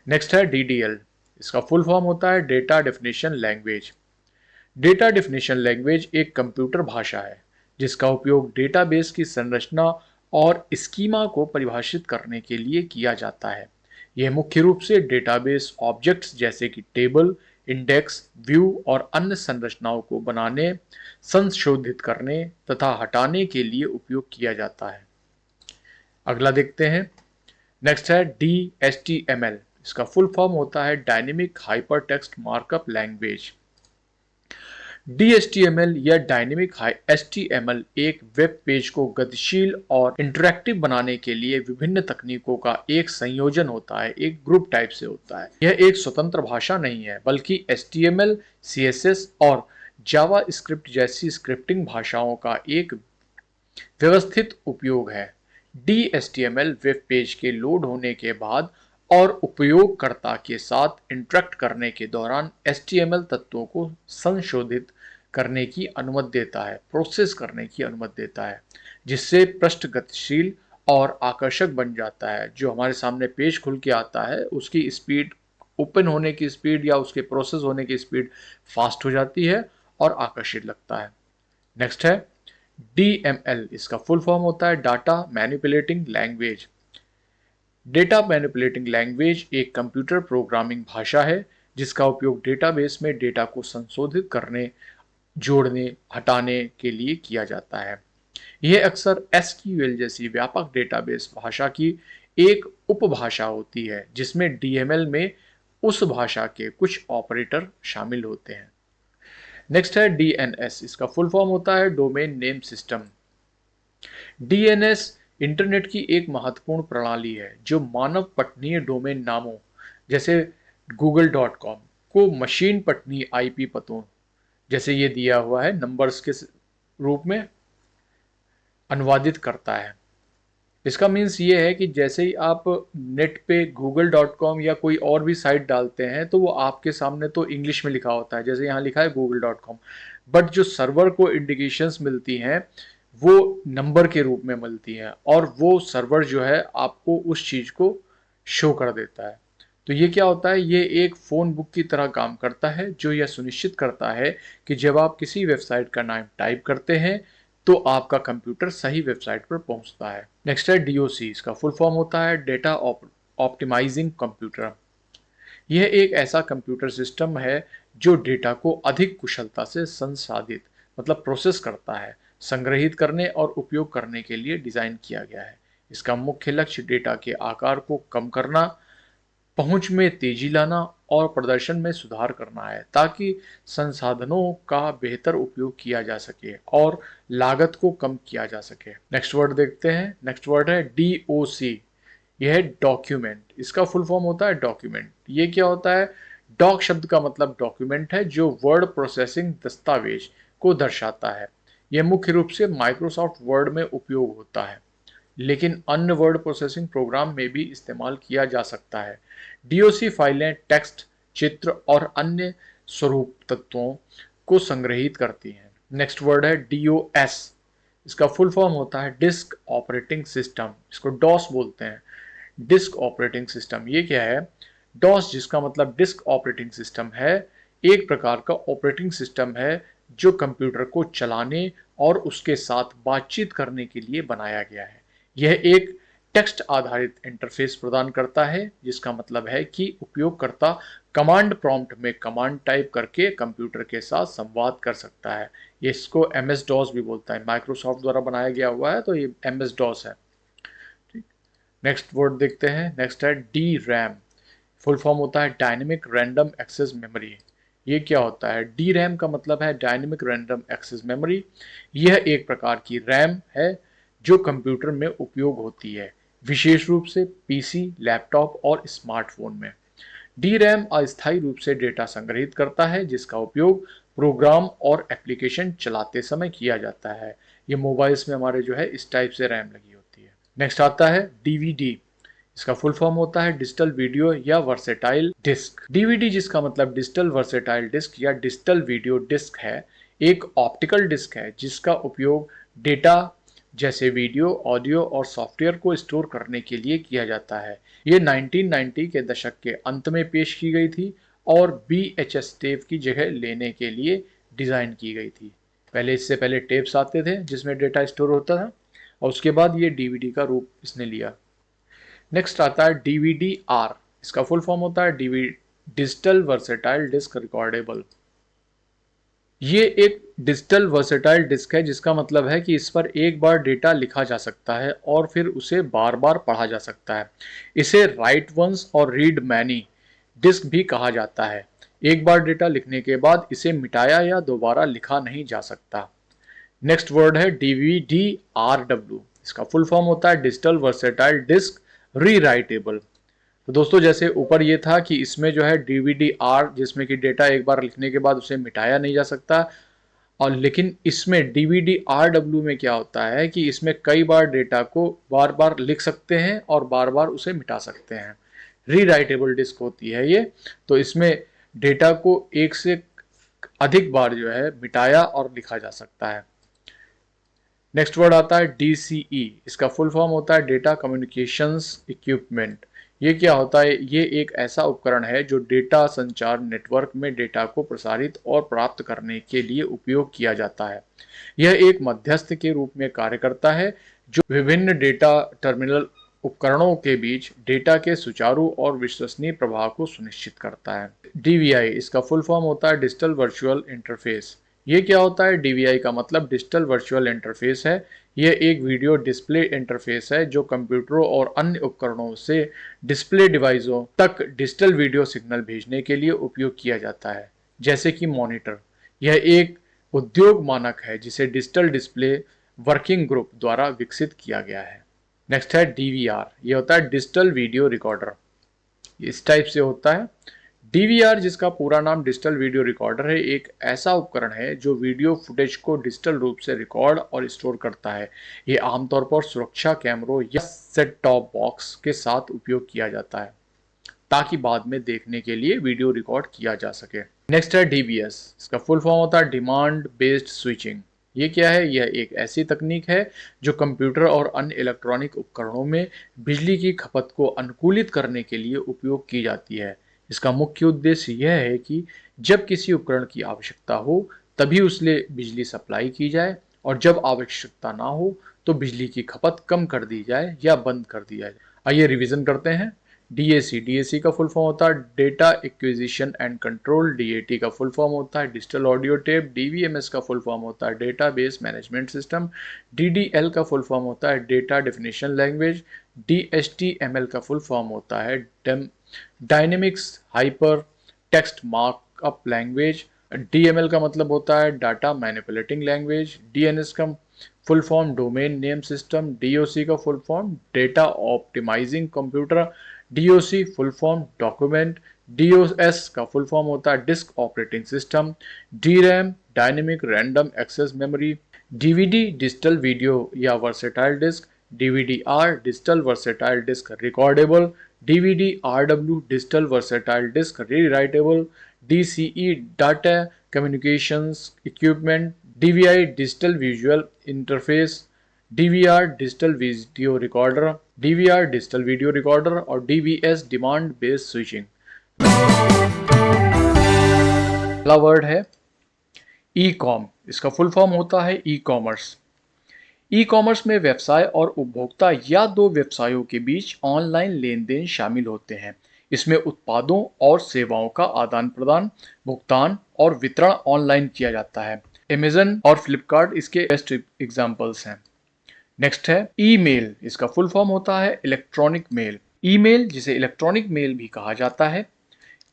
Speaker 1: नेक्स्ट है डीडीएल। इसका फुल फॉर्म होता है data definition language. Data definition language एक कंप्यूटर भाषा है जिसका उपयोग डेटाबेस की संरचना और स्कीमा को परिभाषित करने के लिए किया जाता है। यह मुख्य रूप से डेटाबेस ऑब्जेक्ट्स जैसे कि टेबल, इंडेक्स, व्यू और अन्य संरचनाओं को बनाने, संशोधित करने तथा हटाने के लिए उपयोग किया जाता है। अगला देखते हैं। नेक्स्ट है DHTML। इसका फुल फॉर्म होता है dynamic hyper text markup language. DHTML या डायनेमिक HTML एक वेब पेज को गतिशील और इंटरैक्टिव बनाने के लिए विभिन्न तकनीकों का एक संयोजन होता है, एक ग्रुप टाइप से होता है। यह एक स्वतंत्र भाषा नहीं है बल्कि HTML, CSS और जावा स्क्रिप्ट जैसी स्क्रिप्टिंग भाषाओं का एक व्यवस्थित उपयोग है। DHTML वेब पेज के लोड होने के बाद और उपयोगकर्ता के साथ इंटरैक्ट करने के दौरान HTML तत्वों को संशोधित करने की अनुमति देता है, प्रोसेस करने की अनुमति देता है, जिससे पृष्ठ गतिशील और आकर्षक बन जाता है। जो हमारे सामने पेज खुल के आता है उसकी स्पीड, ओपन होने की स्पीड या उसके प्रोसेस होने की स्पीड फास्ट हो जाती है और आकर्षित लगता है। नेक्स्ट है DML। इसका फुल फॉर्म होता है data manipulating language. Data manipulating language एक कंप्यूटर प्रोग्रामिंग भाषा है जिसका उपयोग डेटाबेस में डेटा को संशोधित करने, जोड़ने, हटाने के लिए किया जाता है। यह अक्सर SQL जैसी व्यापक डेटाबेस भाषा की एक उपभाषा होती है जिसमें DML में उस भाषा के कुछ ऑपरेटर शामिल होते हैं। नेक्स्ट है DNS। इसका फुल फॉर्म होता है domain name system. DNS internet की एक महत्वपूर्ण प्रणाली है जो मानव पठनीय डोमेन नामों जैसे google.com को मशीन पठनीय IP पतों जैसे ये दिया हुआ है नंबर्स के रूप में अनुवादित करता है। इसका मीन्स ये है कि जैसे ही आप नेट पे google.com या कोई और भी साइट डालते हैं तो वो आपके सामने तो इंग्लिश में लिखा होता है, जैसे यहाँ लिखा है google.com, बट जो सर्वर को इंडिकेशंस मिलती हैं वो नंबर के रूप में मिलती हैं और वो सर्वर जो है आपको उस चीज़ को शो कर देता है। तो ये क्या होता है? ये एक फ़ोन बुक की तरह काम करता है जो यह सुनिश्चित करता है कि जब आप किसी वेबसाइट का नाम टाइप करते हैं तो आपका कंप्यूटर सही वेबसाइट पर पहुंचता है। नेक्स्ट है DOC। इसका फुल फॉर्म होता है डेटा ऑप्टिमाइजिंग कंप्यूटर। यह एक ऐसा कंप्यूटर सिस्टम है जो डेटा को अधिक कुशलता से संसाधित मतलब प्रोसेस करता है, संग्रहित करने और उपयोग करने के लिए डिज़ाइन किया गया है। इसका मुख्य लक्ष्य डेटा के आकार को कम करना, पहुंच में तेजी लाना और प्रदर्शन में सुधार करना है ताकि संसाधनों का बेहतर उपयोग किया जा सके और लागत को कम किया जा सके। नेक्स्ट वर्ड देखते हैं। नेक्स्ट वर्ड है DOC। यह है डॉक्यूमेंट। इसका फुल फॉर्म होता है डॉक्यूमेंट। ये क्या होता है? डॉक शब्द का मतलब डॉक्यूमेंट है जो वर्ड प्रोसेसिंग दस्तावेज को दर्शाता है। यह मुख्य रूप से माइक्रोसॉफ्ट वर्ड में उपयोग होता है लेकिन अन्य वर्ड प्रोसेसिंग प्रोग्राम में भी इस्तेमाल किया जा सकता है। DOC फाइलें टेक्स्ट, चित्र और अन्य स्वरूप तत्वों को संग्रहित करती हैं। नेक्स्ट वर्ड है DOS। इसका फुल फॉर्म होता है डिस्क ऑपरेटिंग सिस्टम। इसको डॉस बोलते हैं, डिस्क ऑपरेटिंग सिस्टम। ये क्या है? डॉस जिसका मतलब डिस्क ऑपरेटिंग सिस्टम है, एक प्रकार का ऑपरेटिंग सिस्टम है जो कंप्यूटर को चलाने और उसके साथ बातचीत करने के लिए बनाया गया है। यह एक टेक्स्ट आधारित इंटरफेस प्रदान करता है, जिसका मतलब है कि उपयोगकर्ता कमांड प्रॉम्प्ट में कमांड टाइप करके कंप्यूटर के साथ संवाद कर सकता है। ये इसको एमएस डॉस भी बोलता है, माइक्रोसॉफ्ट द्वारा बनाया गया हुआ है, तो ये एमएस डॉस है। ठीक, नेक्स्ट वर्ड देखते हैं। नेक्स्ट है डी रैम। फुल फॉर्म होता है डायनेमिक रैंडम एक्सेस मेमोरी। ये क्या होता है? डी रैम का मतलब है डायनेमिक रैंडम एक्सेस मेमोरी। यह एक प्रकार की रैम है जो कंप्यूटर में उपयोग होती है, विशेष रूप से पीसी, लैपटॉप और स्मार्टफोन में। डी रैम अस्थायी रूप से डेटा संग्रहित करता है, जिसका उपयोग प्रोग्राम और एप्लीकेशन चलाते समय किया जाता है। ये मोबाइल्स में हमारे जो है इस टाइप से रैम लगी होती है। नेक्स्ट आता है डीवीडी। इसका फुल फॉर्म होता है डिजिटल वीडियो या वर्सेटाइल डिस्क। डीवीडी, जिसका मतलब डिजिटल वर्सेटाइल डिस्क या डिजिटल वीडियो डिस्क है, एक ऑप्टिकल डिस्क है जिसका उपयोग डेटा जैसे वीडियो, ऑडियो और सॉफ्टवेयर को स्टोर करने के लिए किया जाता है। ये 1990 के दशक के अंत में पेश की गई थी और VHS टेप की जगह लेने के लिए डिज़ाइन की गई थी। इससे पहले टेप्स आते थे जिसमें डेटा स्टोर होता था, और उसके बाद ये डीवीडी का रूप इसने लिया। नेक्स्ट आता है डीवीडी आर। इसका फुल फॉर्म होता है डिजिटल वर्सेटाइल डिस्क रिकॉर्डेबल। ये एक डिजिटल वर्सेटाइल डिस्क है, जिसका मतलब है कि इस पर एक बार डेटा लिखा जा सकता है और फिर उसे बार बार पढ़ा जा सकता है। इसे राइट वंस और रीड मैनी डिस्क भी कहा जाता है। एक बार डेटा लिखने के बाद इसे मिटाया या दोबारा लिखा नहीं जा सकता। नेक्स्ट वर्ड है डीवीडी आरडब्ल्यू। इसका फुल फॉर्म होता है डिजिटल वर्सेटाइल डिस्क रीराइटेबल। तो दोस्तों, जैसे ऊपर ये था कि इसमें जो है डीवीडी आर, जिसमें कि डेटा एक बार लिखने के बाद उसे मिटाया नहीं जा सकता, और लेकिन इसमें डीवीडी आरडब्ल्यू में क्या होता है कि इसमें कई बार डेटा को बार बार लिख सकते हैं और बार बार उसे मिटा सकते हैं। रीराइटेबल डिस्क होती है ये, तो इसमें डेटा को एक से अधिक बार जो है मिटाया और लिखा जा सकता है। नेक्स्ट वर्ड आता है DCE। इसका फुल फॉर्म होता है डेटा कम्युनिकेशंस इक्विपमेंट। ये क्या होता है? ये एक ऐसा उपकरण है जो डेटा संचार नेटवर्क में डेटा को प्रसारित और प्राप्त करने के लिए उपयोग किया जाता है। यह एक मध्यस्थ के रूप में कार्य करता है जो विभिन्न डेटा टर्मिनल उपकरणों के बीच डेटा के सुचारू और विश्वसनीय प्रवाह को सुनिश्चित करता है। DVI। इसका फुल फॉर्म होता है डिजिटल वर्चुअल इंटरफेस। ये क्या होता है? DVI का मतलब डिजिटल वर्चुअल इंटरफेस है। यह एक वीडियो डिस्प्ले इंटरफेस है जो कंप्यूटरों और अन्य उपकरणों से डिस्प्ले डिवाइसों तक डिजिटल वीडियो सिग्नल भेजने के लिए उपयोग किया जाता है, जैसे कि मॉनिटर। यह एक उद्योग मानक है जिसे डिजिटल डिस्प्ले वर्किंग ग्रुप द्वारा विकसित किया गया है। नेक्स्ट है DVR। यह होता है डिजिटल वीडियो रिकॉर्डर। इस टाइप से होता है। DVR, जिसका पूरा नाम डिजिटल वीडियो रिकॉर्डर है, एक ऐसा उपकरण है जो वीडियो फुटेज को डिजिटल रूप से रिकॉर्ड और स्टोर करता है। ये आमतौर पर सुरक्षा कैमरों या सेट टॉप बॉक्स के साथ उपयोग किया जाता है ताकि बाद में देखने के लिए वीडियो रिकॉर्ड किया जा सके। नेक्स्ट है DBS। इसका फुल फॉर्म होता है डिमांड बेस्ड स्विचिंग। ये क्या है? यह एक ऐसी तकनीक है जो कंप्यूटर और अन्य इलेक्ट्रॉनिक उपकरणों में बिजली की खपत को अनुकूलित करने के लिए उपयोग की जाती है। इसका मुख्य उद्देश्य यह है कि जब किसी उपकरण की आवश्यकता हो तभी उससे बिजली सप्लाई की जाए, और जब आवश्यकता ना हो तो बिजली की खपत कम कर दी जाए या बंद कर दी जाए। आइए रिवीजन करते हैं। DAC का फुल फॉर्म होता है data acquisition and control. DAT का फुल फॉर्म होता है डिजिटल ऑडियो टेप। DVMS का फुल फॉर्म होता है database management system. DDL का फुल फॉर्म होता है डेटा डेफिनेशन लैंग्वेज। DHTML का फुल फॉर्म होता है dynamics hypertext markup language. DML का मतलब होता है डाटा मैनिपुलेटिंग लैंग्वेज। DNS का full form domain name system. DOC का full form data optimising computer. DOC full form document. DOS का फुल फॉर्म होता है disk operating system. DRAM dynamic random access memory. DVD digital video या versatile disc. DVD-R digital versatile disc recordable. DVD-RW digital versatile disc rewritable. DCE data communications equipment. DVI digital visual interface. DVR digital video recorder. DVR digital video recorder और DVS demand based switching. पहला word है E com. इसका full form होता है e commerce. E commerce में व्यवसाय और उपभोक्ता या दो व्यवसायों के बीच ऑनलाइन लेन देन शामिल होते हैं। इसमें उत्पादों और सेवाओं का आदान प्रदान, भुगतान और वितरण ऑनलाइन किया जाता है। अमेजन और फ्लिपकार्ट इसके बेस्ट एग्जाम्पल्स हैं। नेक्स्ट है ईमेल। इसका फुल फॉर्म होता है इलेक्ट्रॉनिक मेल। ईमेल, जिसे इलेक्ट्रॉनिक मेल भी कहा जाता है,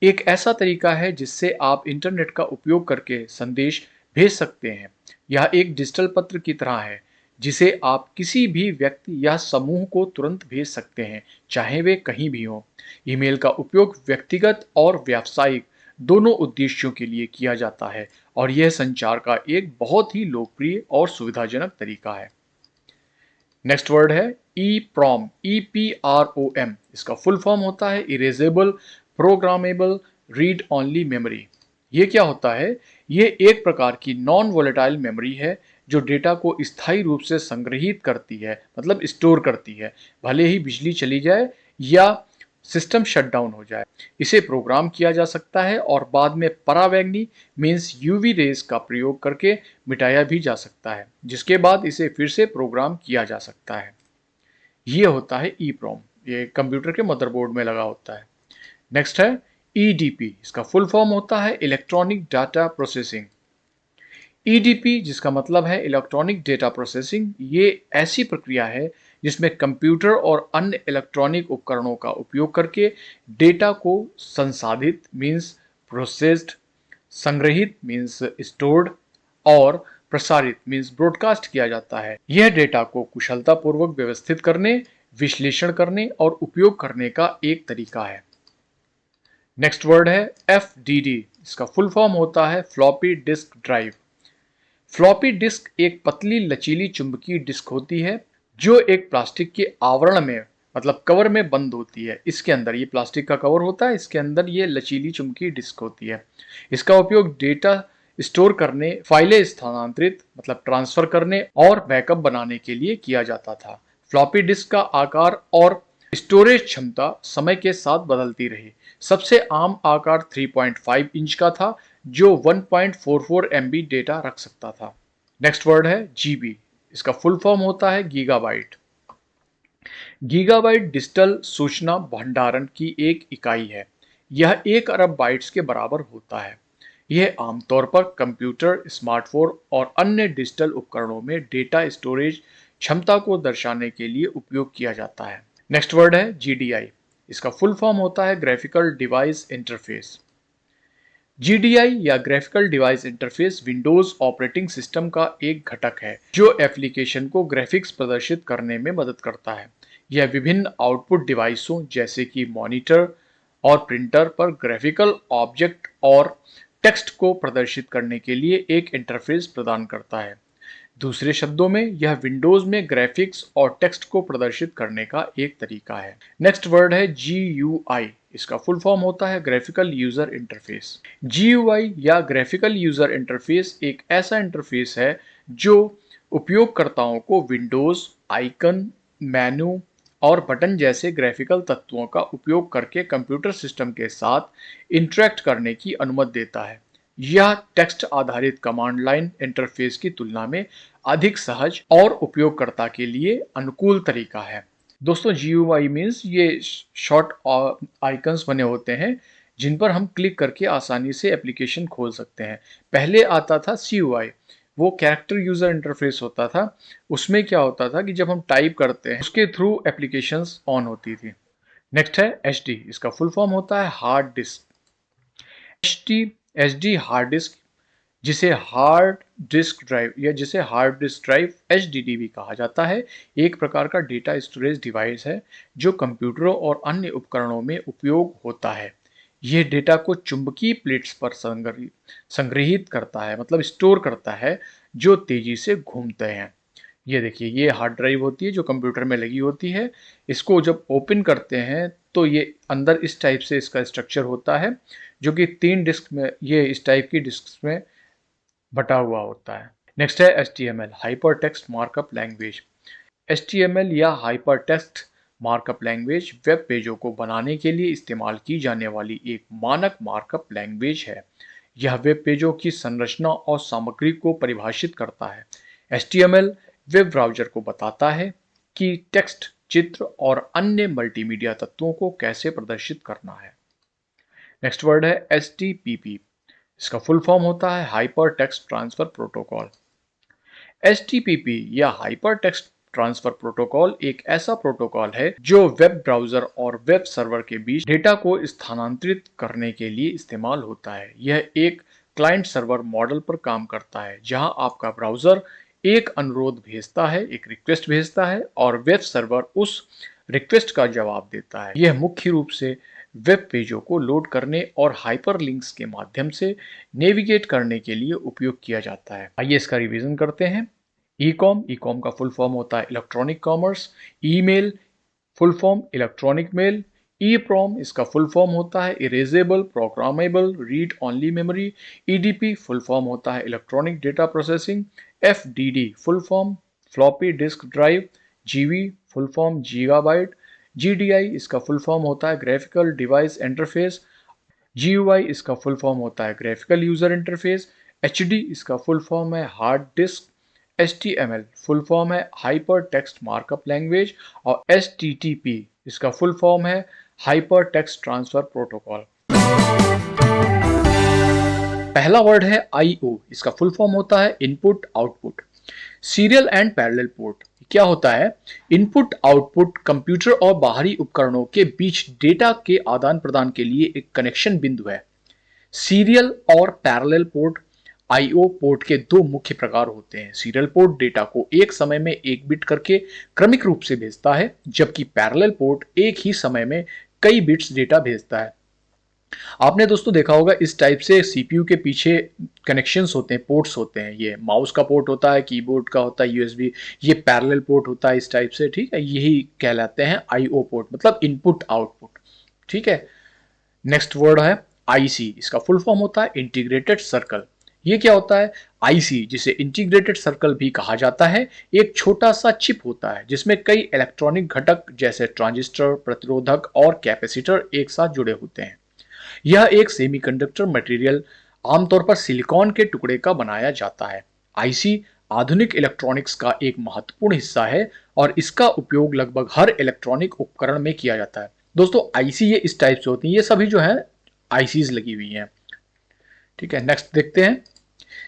Speaker 1: एक ऐसा तरीका है जिससे आप इंटरनेट का उपयोग करके संदेश भेज सकते हैं। यह एक डिजिटल पत्र की तरह है जिसे आप किसी भी व्यक्ति या समूह को तुरंत भेज सकते हैं, चाहे वे कहीं भी हों। ईमेल का उपयोग व्यक्तिगत और व्यावसायिक दोनों उद्देश्यों के लिए किया जाता है और यह संचार का एक बहुत ही लोकप्रिय और सुविधाजनक तरीका है। नेक्स्ट वर्ड है ई प्रॉम। EPROM। इसका फुल फॉर्म होता है erasable programmable read only memory. ये क्या होता है? ये एक प्रकार की नॉन वोलेटाइल मेमोरी है जो डेटा को स्थायी रूप से संग्रहित करती है, मतलब स्टोर करती है, भले ही बिजली चली जाए या सिस्टम शटडाउन हो जाए। इसे प्रोग्राम किया जा सकता है और बाद में परावैंगनी मीन्स यूवी रेज का प्रयोग करके मिटाया भी जा सकता है, जिसके बाद इसे फिर से प्रोग्राम किया जा सकता है। ये होता है EPROM। ये कंप्यूटर के मदरबोर्ड में लगा होता है। नेक्स्ट है EDP। इसका फुल फॉर्म होता है इलेक्ट्रॉनिक डाटा प्रोसेसिंग। EDP, जिसका मतलब है इलेक्ट्रॉनिक डेटा प्रोसेसिंग, ये ऐसी प्रक्रिया है जिसमें कंप्यूटर और अन्य इलेक्ट्रॉनिक उपकरणों का उपयोग करके डेटा को संसाधित मीन्स प्रोसेस्ड, संग्रहित मीन्स स्टोर्ड और प्रसारित मीन्स ब्रॉडकास्ट किया जाता है। यह डेटा को कुशलतापूर्वक व्यवस्थित करने, विश्लेषण करने और उपयोग करने का एक तरीका है। नेक्स्ट वर्ड है FDD। इसका फुल फॉर्म होता है floppy disk drive. Floppy disk एक पतली लचीली चुंबकीय डिस्क होती है जो एक प्लास्टिक के आवरण में, मतलब कवर में बंद होती है। इसके अंदर ये प्लास्टिक का कवर होता है, इसके अंदर ये लचीली चुंबकीय डिस्क होती है। इसका उपयोग डेटा स्टोर करने, फाइलें स्थानांतरित मतलब ट्रांसफर करने और बैकअप बनाने के लिए किया जाता था। फ्लॉपी डिस्क का आकार और स्टोरेज क्षमता समय के साथ बदलती रही। सबसे आम आकार 3.5 इंच का था जो 1.44 MB डेटा रख सकता था। नेक्स्ट वर्ड है GB। इसका फुल फॉर्म होता है गीगाबाइट। गीगाबाइट डिजिटल सूचना भंडारण की एक इकाई है। यह 1 अरब बाइट्स के बराबर होता है। यह आमतौर पर कंप्यूटर, स्मार्टफोन और अन्य डिजिटल उपकरणों में डेटा स्टोरेज क्षमता को दर्शाने के लिए उपयोग किया जाता है। नेक्स्ट वर्ड है GDI। इसका फुल फॉर्म होता है ग्राफिकल डिवाइस इंटरफेस। GDI या graphical device interface Windows operating system का एक घटक है जो एप्लीकेशन को ग्राफिक्स प्रदर्शित करने में मदद करता है। यह विभिन्न आउटपुट डिवाइसों जैसे कि मॉनिटर और प्रिंटर पर ग्राफिकल ऑब्जेक्ट और टेक्स्ट को प्रदर्शित करने के लिए एक इंटरफेस प्रदान करता है। दूसरे शब्दों में, यह विंडोज में ग्राफिक्स और टेक्स्ट को प्रदर्शित करने का एक तरीका है। नेक्स्ट वर्ड है GUI। इसका फुल फॉर्म होता है ग्राफिकल यूजर इंटरफेस। GUI या ग्राफिकल यूजर इंटरफेस एक ऐसा इंटरफेस है जो उपयोगकर्ताओं को विंडोज, आइकन, मेनू और बटन जैसे ग्राफिकल तत्वों का उपयोग करके कंप्यूटर सिस्टम के साथ इंटरेक्ट करने की अनुमति देता है। यह टेक्स्ट आधारित कमांड लाइन इंटरफेस की तुलना में अधिक सहज और उपयोगकर्ता के लिए अनुकूल तरीका है। दोस्तों, GUI मीन्स ये शॉर्ट आइकन्स बने होते हैं जिन पर हम क्लिक करके आसानी से एप्लीकेशन खोल सकते हैं। पहले आता था CUI, वो कैरेक्टर यूजर इंटरफेस होता था। उसमें क्या होता था कि जब हम टाइप करते हैं उसके थ्रू एप्लीकेशंस ऑन होती थी। नेक्स्ट है HD। इसका फुल फॉर्म होता है hard disk. HD hard disk, जिसे हार्ड डिस्क ड्राइव या जिसे हार्ड डिस्क ड्राइव HDD भी कहा जाता है, एक प्रकार का डेटा स्टोरेज डिवाइस है जो कंप्यूटरों और अन्य उपकरणों में उपयोग होता है। यह डेटा को चुंबकीय प्लेट्स पर संग्रहित करता है, मतलब स्टोर करता है, जो तेजी से घूमते हैं। ये देखिए, ये हार्ड ड्राइव होती है जो कंप्यूटर में लगी होती है। इसको जब ओपन करते हैं तो ये अंदर इस टाइप से इसका स्ट्रक्चर होता है जो कि 3 डिस्क में, ये इस टाइप की डिस्क में बटा हुआ होता है। नेक्स्ट है HTML, hyper text markup language. HTML या hyper text markup language web पेजों को बनाने के लिए इस्तेमाल की जाने वाली एक मानक मार्कअप लैंग्वेज है। यह वेब पेजों की संरचना और सामग्री को परिभाषित करता है। HTML वेब ब्राउज़र को बताता है कि टेक्स्ट, चित्र और अन्य मल्टीमीडिया तत्वों को कैसे प्रदर्शित करना है। नेक्स्ट वर्ड है HTTP। इसका फुल फॉर्म होता है hyper text transfer protocol. HTTP या हाइपर टेक्स्ट ट्रांसफर प्रोटोकॉल एक ऐसा प्रोटोकॉल है जो वेब ब्राउज़र और वेब सर्वर के बीच डेटा को स्थानांतरित करने के लिए इस्तेमाल होता है। यह एक क्लाइंट सर्वर मॉडल पर काम करता है, जहां आपका ब्राउज़र एक अनुरोध भेजता है, एक रिक्वेस्ट भेजता है और वेब सर्वर उस रिक्वेस्ट का जवाब देता है। यह मुख्य रूप से वेब पेजों को लोड करने और हाइपरलिंक्स के माध्यम से नेविगेट करने के लिए उपयोग किया जाता है। आइए इसका रिवीजन करते हैं। ई कॉम का फुल फॉर्म होता है electronic commerce. Email full form electronic mail. EEPROM इसका फुल फॉर्म होता है erasable programmable read only memory. EDP full form होता है electronic data processing. FDD full form floppy disk drive. GB full form gigabyte. GDI इसका full form होता है graphical device interface. GUI इसका full form होता है ग्राफिकल यूजर इंटरफेस। HD इसका full form है hard disk. HTML full form है hyper text markup language और HTTP इसका फुल फॉर्म है हाइपर टेक्स्ट ट्रांसफर प्रोटोकॉल। पहला वर्ड है IO। इसका फुल फॉर्म होता है input output. Serial and parallel port क्या होता है? इनपुट आउटपुट कंप्यूटर और बाहरी उपकरणों के बीच डेटा के आदान प्रदान के लिए एक कनेक्शन बिंदु है। सीरियल और पैरेलल पोर्ट IO पोर्ट के दो मुख्य प्रकार होते हैं। सीरियल पोर्ट डेटा को एक समय में एक बिट करके क्रमिक रूप से भेजता है, जबकि पैरेलल पोर्ट एक ही समय में कई बिट्स डेटा भेजता है। आपने दोस्तों देखा होगा इस टाइप से CPU के पीछे कनेक्शंस होते हैं, पोर्ट्स होते हैं। ये माउस का पोर्ट होता है, कीबोर्ड का होता है USB, ये पैरेलल पोर्ट होता है इस टाइप से, ठीक है। यही कहलाते हैं IO पोर्ट, मतलब इनपुट आउटपुट, ठीक है। नेक्स्ट वर्ड है IC। इसका फुल फॉर्म होता है इंटीग्रेटेड सर्कल। ये क्या होता है? IC, जिसे इंटीग्रेटेड सर्कल भी कहा जाता है, एक छोटा सा चिप होता है जिसमें कई इलेक्ट्रॉनिक घटक जैसे ट्रांजिस्टर, प्रतिरोधक और कैपेसिटर एक साथ जुड़े होते हैं। यह एक सेमीकंडक्टर मटेरियल आमतौर पर सिलिकॉन के टुकड़े का बनाया जाता है। IC आधुनिक इलेक्ट्रॉनिक्स का एक महत्वपूर्ण हिस्सा है और इसका उपयोग लगभग हर इलेक्ट्रॉनिक उपकरण में किया जाता है। दोस्तों IC ये इस टाइप से होती है, ये सभी जो है ICs लगी हुई हैं, ठीक है। नेक्स्ट देखते हैं।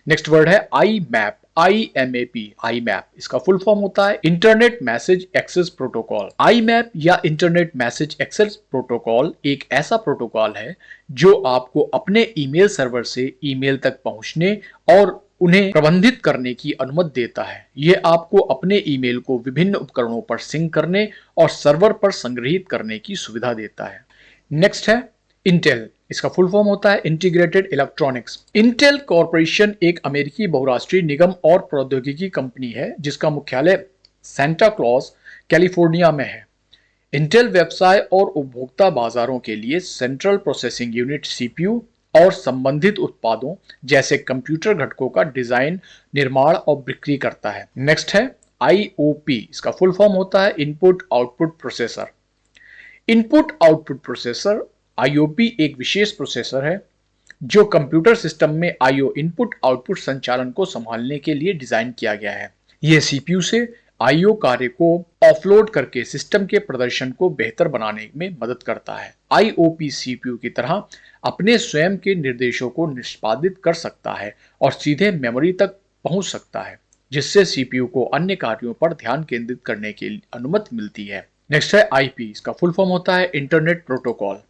Speaker 1: नेक्स्ट वर्ड है IMAP। IMAP इसका फुल फॉर्म होता है internet message access protocol. IMAP या इंटरनेट मैसेज एक्सेस प्रोटोकॉल एक ऐसा प्रोटोकॉल है जो आपको अपने ईमेल सर्वर से ईमेल तक पहुंचने और उन्हें प्रबंधित करने की अनुमति देता है। यह आपको अपने ईमेल को विभिन्न उपकरणों पर सिंक करने और सर्वर पर संग्रहित करने की सुविधा देता है। नेक्स्ट है इंटेल। इसका फुल फॉर्म होता है इंटीग्रेटेड इलेक्ट्रॉनिक्स। इंटेल कॉर्पोरेशन एक अमेरिकी बहुराष्ट्रीय निगम और प्रौद्योगिकी कंपनी है जिसका मुख्यालय सेंटा क्लॉज, कैलिफोर्निया में है। इंटेल व्यवसाय और उपभोक्ता बाजारों के लिए सेंट्रल प्रोसेसिंग यूनिट CPU और संबंधित उत्पादों जैसे कंप्यूटर घटकों का डिजाइन, निर्माण और बिक्री करता है। नेक्स्ट है IOP। इसका फुल फॉर्म होता है input output processor. Input output processor IOP एक विशेष प्रोसेसर है जो कंप्यूटर सिस्टम में IO इनपुट आउटपुट संचालन को संभालने के लिए डिजाइन किया गया है। यह CPU से IO कार्य को ऑफलोड करके सिस्टम के प्रदर्शन को बेहतर बनाने में मदद करता है। IOP CPU की तरह अपने स्वयं के निर्देशों को निष्पादित कर सकता है और सीधे मेमोरी तक पहुंच सकता है, जिससे CPU को अन्य कार्यों पर ध्यान केंद्रित करने की अनुमति मिलती है। नेक्स्ट है IP। इसका फुल फॉर्म होता है इंटरनेट प्रोटोकॉल।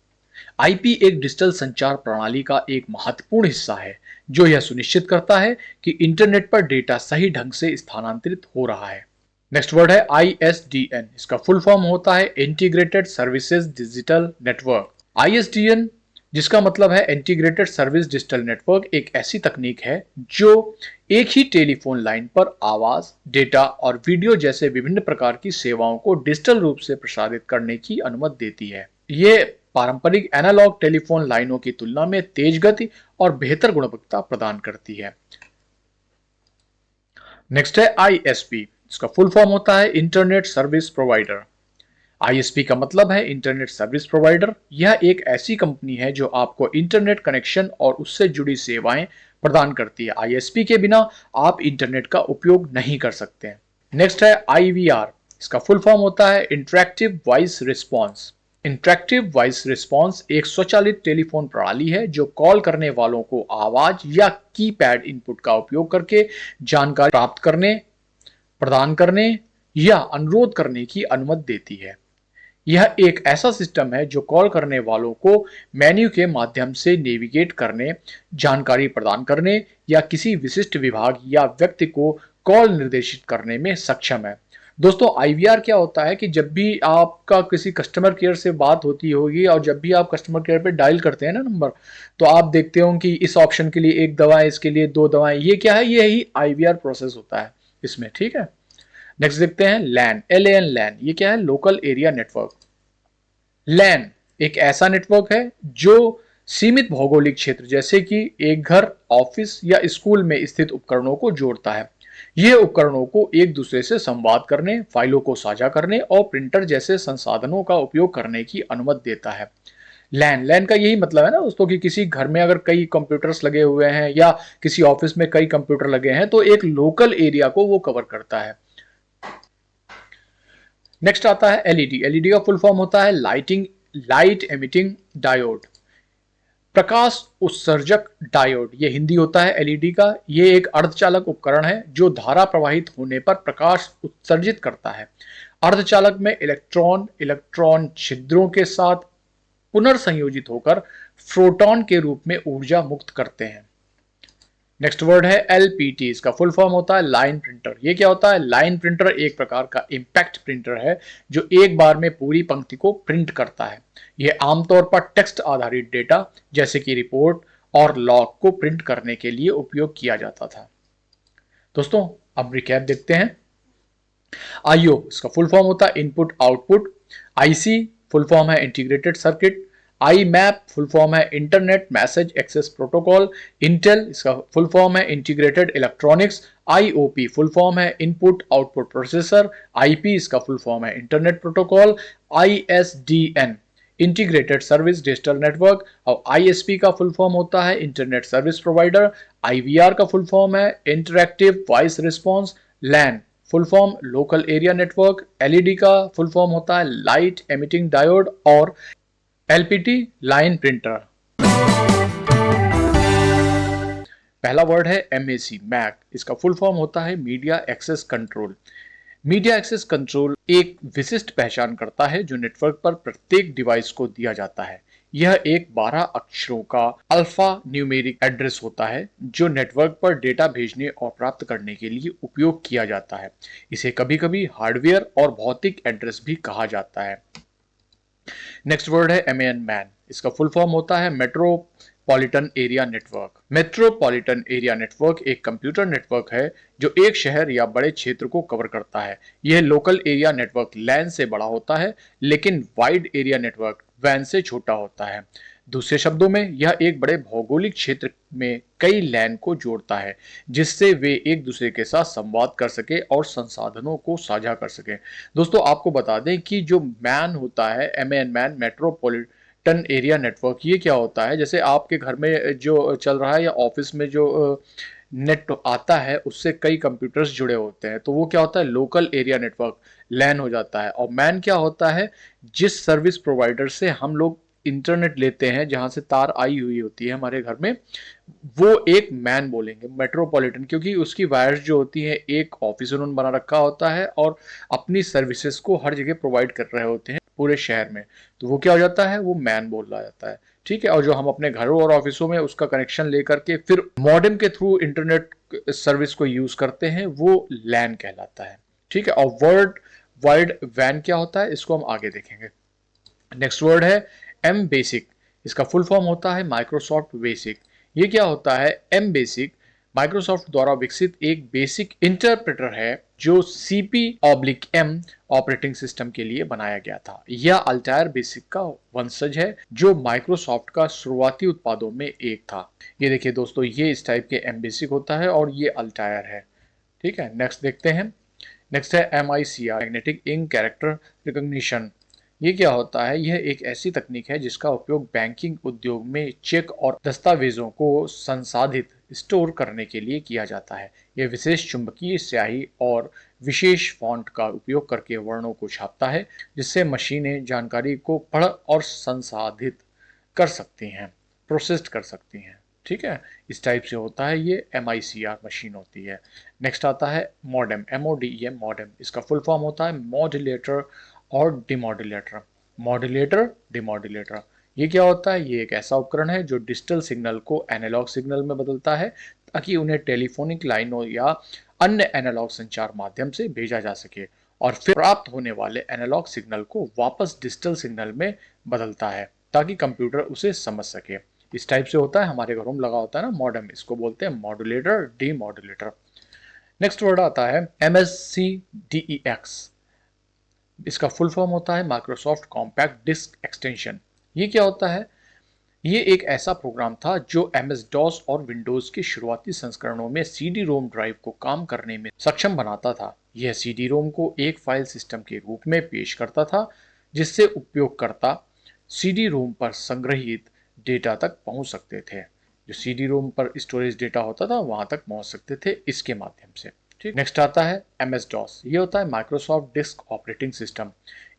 Speaker 1: IP एक डिजिटल संचार प्रणाली का एक महत्वपूर्ण हिस्सा है जो यह सुनिश्चित करता है कि इंटरनेट पर डेटा सही ढंग से स्थानांतरित हो रहा है। नेक्स्ट वर्ड है ISDN। इसका फुल फॉर्म होता है integrated services digital network. ISDN, जिसका मतलब है इंटीग्रेटेड सर्विस डिजिटल नेटवर्क, एक ऐसी तकनीक है जो एक ही टेलीफोन लाइन पर आवाज, डेटा और वीडियो जैसे विभिन्न प्रकार की सेवाओं को डिजिटल रूप से प्रसारित करने की अनुमति देती है। ये पारंपरिक एनालॉग टेलीफोन लाइनों की तुलना में तेज गति और बेहतर गुणवत्ता प्रदान करती है। नेक्स्ट है ISP। इसका फुल फॉर्म होता है इंटरनेट सर्विस प्रोवाइडर। आईएसपी का मतलब है इंटरनेट सर्विस प्रोवाइडर। यह एक ऐसी कंपनी है जो आपको इंटरनेट कनेक्शन और उससे जुड़ी सेवाएं प्रदान करती है। आईएसपी के बिना आप इंटरनेट का उपयोग नहीं कर सकते हैं। नेक्स्ट है आईवीआर। इसका फुल फॉर्म होता है interactive voice response. Interactive voice response एक स्वचालित टेलीफोन प्रणाली है जो कॉल करने वालों को आवाज या कीपैड इनपुट का उपयोग करके जानकारी प्राप्त करने, प्रदान करने या अनुरोध करने की अनुमति देती है। यह एक ऐसा सिस्टम है जो कॉल करने वालों को मेन्यू के माध्यम से नेविगेट करने, जानकारी प्रदान करने या किसी विशिष्ट विभाग या व्यक्ति को कॉल निर्देशित करने में सक्षम है। दोस्तों, आईवीआर क्या होता है कि जब भी आपका किसी कस्टमर केयर से बात होती होगी और जब भी आप कस्टमर केयर पे डायल करते हैं ना नंबर, तो आप देखते हो कि इस ऑप्शन के लिए एक दवा है, इसके लिए दो दवाएं। ये क्या है? ये ही आईवीआर प्रोसेस होता है इसमें। ठीक है, नेक्स्ट देखते हैं लैन। LAN लैन, ये क्या है? Local area network. लैन एक ऐसा नेटवर्क है जो सीमित भौगोलिक क्षेत्र जैसे कि एक घर, ऑफिस या स्कूल में स्थित उपकरणों को जोड़ता है। यह उपकरणों को एक दूसरे से संवाद करने, फाइलों को साझा करने और प्रिंटर जैसे संसाधनों का उपयोग करने की अनुमति देता है। लैन लैन का यही मतलब है ना दोस्तों कि किसी घर में अगर कई कंप्यूटर्स लगे हुए हैं या किसी ऑफिस में कई कंप्यूटर लगे हैं तो एक लोकल एरिया को वो कवर करता है। नेक्स्ट आता है एलईडी। एलईडी का फुल फॉर्म होता है लाइट एमिटिंग डायोड। प्रकाश उत्सर्जक डायोड, ये हिंदी होता है एलईडी का। ये एक अर्धचालक उपकरण है जो धारा प्रवाहित होने पर प्रकाश उत्सर्जित करता है। अर्धचालक में इलेक्ट्रॉन छिद्रों के साथ पुनर्संयोजित होकर प्रोटॉन के रूप में ऊर्जा मुक्त करते हैं। नेक्स्ट वर्ड है एलपीटी। इसका फुल फॉर्म होता है लाइन प्रिंटर। ये क्या होता है? लाइन प्रिंटर एक प्रकार का इंपैक्ट प्रिंटर है जो एक बार में पूरी पंक्ति को प्रिंट करता है। यह आमतौर पर टेक्स्ट आधारित डेटा जैसे कि रिपोर्ट और लॉग को प्रिंट करने के लिए उपयोग किया जाता था। दोस्तों, अब रिकैप देखते हैं। आईओ, इसका फुल फॉर्म होता है input output. IC full form है integrated circuit. IMAP full form है internet message access protocol. Intel, इसका फुल फॉर्म है integrated electronics. IOP full form है इनपुट आउटपुट प्रोसेसर। आईपी, इसका फुल फॉर्म है internet protocol. ISDN integrated service digital network. और ISP का full form होता है इंटरनेट सर्विस प्रोवाइडर। आईवीआर का फुल फॉर्म है interactive voice response. LAN full form local area network. LED का full form होता है लाइट एमिटिंग डायोड। और एलपीटी लाइन प्रिंटर। पहला वर्ड है एमएसी मैक। इसका फुल फॉर्म होता है media access control. Media access control एक विशिष्ट पहचान करता है जो नेटवर्क पर प्रत्येक डिवाइस को दिया जाता है। यह एक 12 अक्षरों का अल्फा न्यूमेरिक एड्रेस होता है जो नेटवर्क पर डेटा भेजने और प्राप्त करने के लिए उपयोग किया जाता है। इसे कभी-कभी हार्डवेयर और भौतिक एड्रेस भी कहा जाता है। नेक्स्ट वर्ड है एमएन मैन। इसका फुल फॉर्म होता है metropolitan area network. Metropolitan area network एक कंप्यूटर नेटवर्क है जो एक शहर या बड़े क्षेत्र को कवर करता है। यह लोकल एरिया नेटवर्क लैन से बड़ा होता है लेकिन वाइड एरिया नेटवर्क वैन से छोटा होता है। दूसरे शब्दों में यह एक बड़े भौगोलिक क्षेत्र में कई लैन को जोड़ता है जिससे वे एक दूसरे के साथ संवाद कर सके और संसाधनों को साझा कर सके। दोस्तों, आपको बता दें कि जो मैन होता है, MN MAN metropolitan area network, ये क्या होता है? जैसे आपके घर में जो चल रहा है या ऑफिस में जो नेट आता है उससे कई कंप्यूटर्स जुड़े होते हैं तो वो क्या होता है? लोकल एरिया नेटवर्क लैन हो जाता है। और मैन क्या होता है? जिस सर्विस प्रोवाइडर से हम लोग इंटरनेट लेते हैं, जहां से तार आई हुई होती है हमारे घर में, वो एक मैन बोलेंगे मेट्रोपॉलिटन, क्योंकि उसकी वायर्स जो होती हैं एक ऑफिस उन्होंने बना रखा होता है और अपनी सर्विसेज को हर जगह प्रोवाइड कर रहे होते हैं पूरे शहर में, तो वो क्या हो जाता है? वो मैन बोला जाता है। ठीक है, और जो हम अपने घरों और ऑफिसों में उसका कनेक्शन लेकर के फिर मॉडेम के थ्रू इंटरनेट सर्विस को यूज करते हैं वो लैन कहलाता है। ठीक है, और वर्ल्ड वाइड वैन क्या होता है इसको हम आगे देखेंगे। नेक्स्ट वर्ड है एम बेसिक। इसका फुल फॉर्म होता है माइक्रोसॉफ्ट बेसिक। ये क्या होता है? एम बेसिक माइक्रोसॉफ्ट द्वारा विकसित एक बेसिक इंटरप्रेटर है जो CP/M ऑपरेटिंग सिस्टम के लिए बनाया गया था। यह अल्टायर बेसिक का वंशज है जो माइक्रोसॉफ्ट का शुरुआती उत्पादों में एक था। ये देखिए दोस्तों, ये इस टाइप के एम बेसिक होता है और ये अल्टायर है। ठीक है, नेक्स्ट देखते हैं। नेक्स्ट है MICR magnetic ink character recognition. ये क्या होता है? यह एक ऐसी तकनीक है जिसका उपयोग बैंकिंग उद्योग में चेक और दस्तावेजों को संसाधित स्टोर करने के लिए किया जाता है। यह विशेष चुंबकीय स्याही और विशेष फॉन्ट का उपयोग करके वर्णों को छापता है, जिससे मशीनें जानकारी को पढ़ और संसाधित कर सकती हैं, प्रोसेस्ड कर सकती हैं। ठीक है, इस टाइप से होता है, ये MICR मशीन होती है। नेक्स्ट आता है मॉडेम, MODEM, मॉडेम। इसका फुल फॉर्म होता है मॉड्यूलेटर और डिमॉड्यूलेटर। मॉड्यूलेटर, डिमॉड्यूलेटर, ये क्या होता है? ये एक ऐसा उपकरण है जो डिजिटल सिग्नल को एनालॉग सिग्नल में बदलता है ताकि उन्हें टेलीफोनिक लाइनों या अन्य एनालॉग संचार माध्यम से भेजा जा सके, और फिर प्राप्त होने वाले एनालॉग सिग्नल को वापस डिजिटल सिग्नल में बदलता है ताकि कंप्यूटर उसे समझ सके। इस टाइप से होता है, हमारे घरों में लगा होता है ना मॉडेम, इसको बोलते हैं मॉड्यूलेटर, डीमॉड्यूलेटर। नेक्स्ट वर्ड आता है MSCDEX। इसका फुल फॉर्म होता है माइक्रोसॉफ्ट कॉम्पैक्ट डिस्क एक्सटेंशन। ये क्या होता है? ये एक ऐसा प्रोग्राम था जो MS-DOS और विंडोज के शुरुआती संस्करणों में CD-ROM ड्राइव को काम करने में सक्षम बनाता था। यह CD-ROM को एक फाइल सिस्टम के रूप में पेश करता था, जिससे उपयोगकर्ता CD-ROM पर संग्रहित डेटा तक पहुंच सकते थे। जो CD-ROM पर स्टोरेज डेटा होता था वहां तक पहुंच सकते थे इसके माध्यम से। ठीक, नेक्स्ट आता है MS-DOS। ये होता है माइक्रोसॉफ्ट डिस्क ऑपरेटिंग सिस्टम।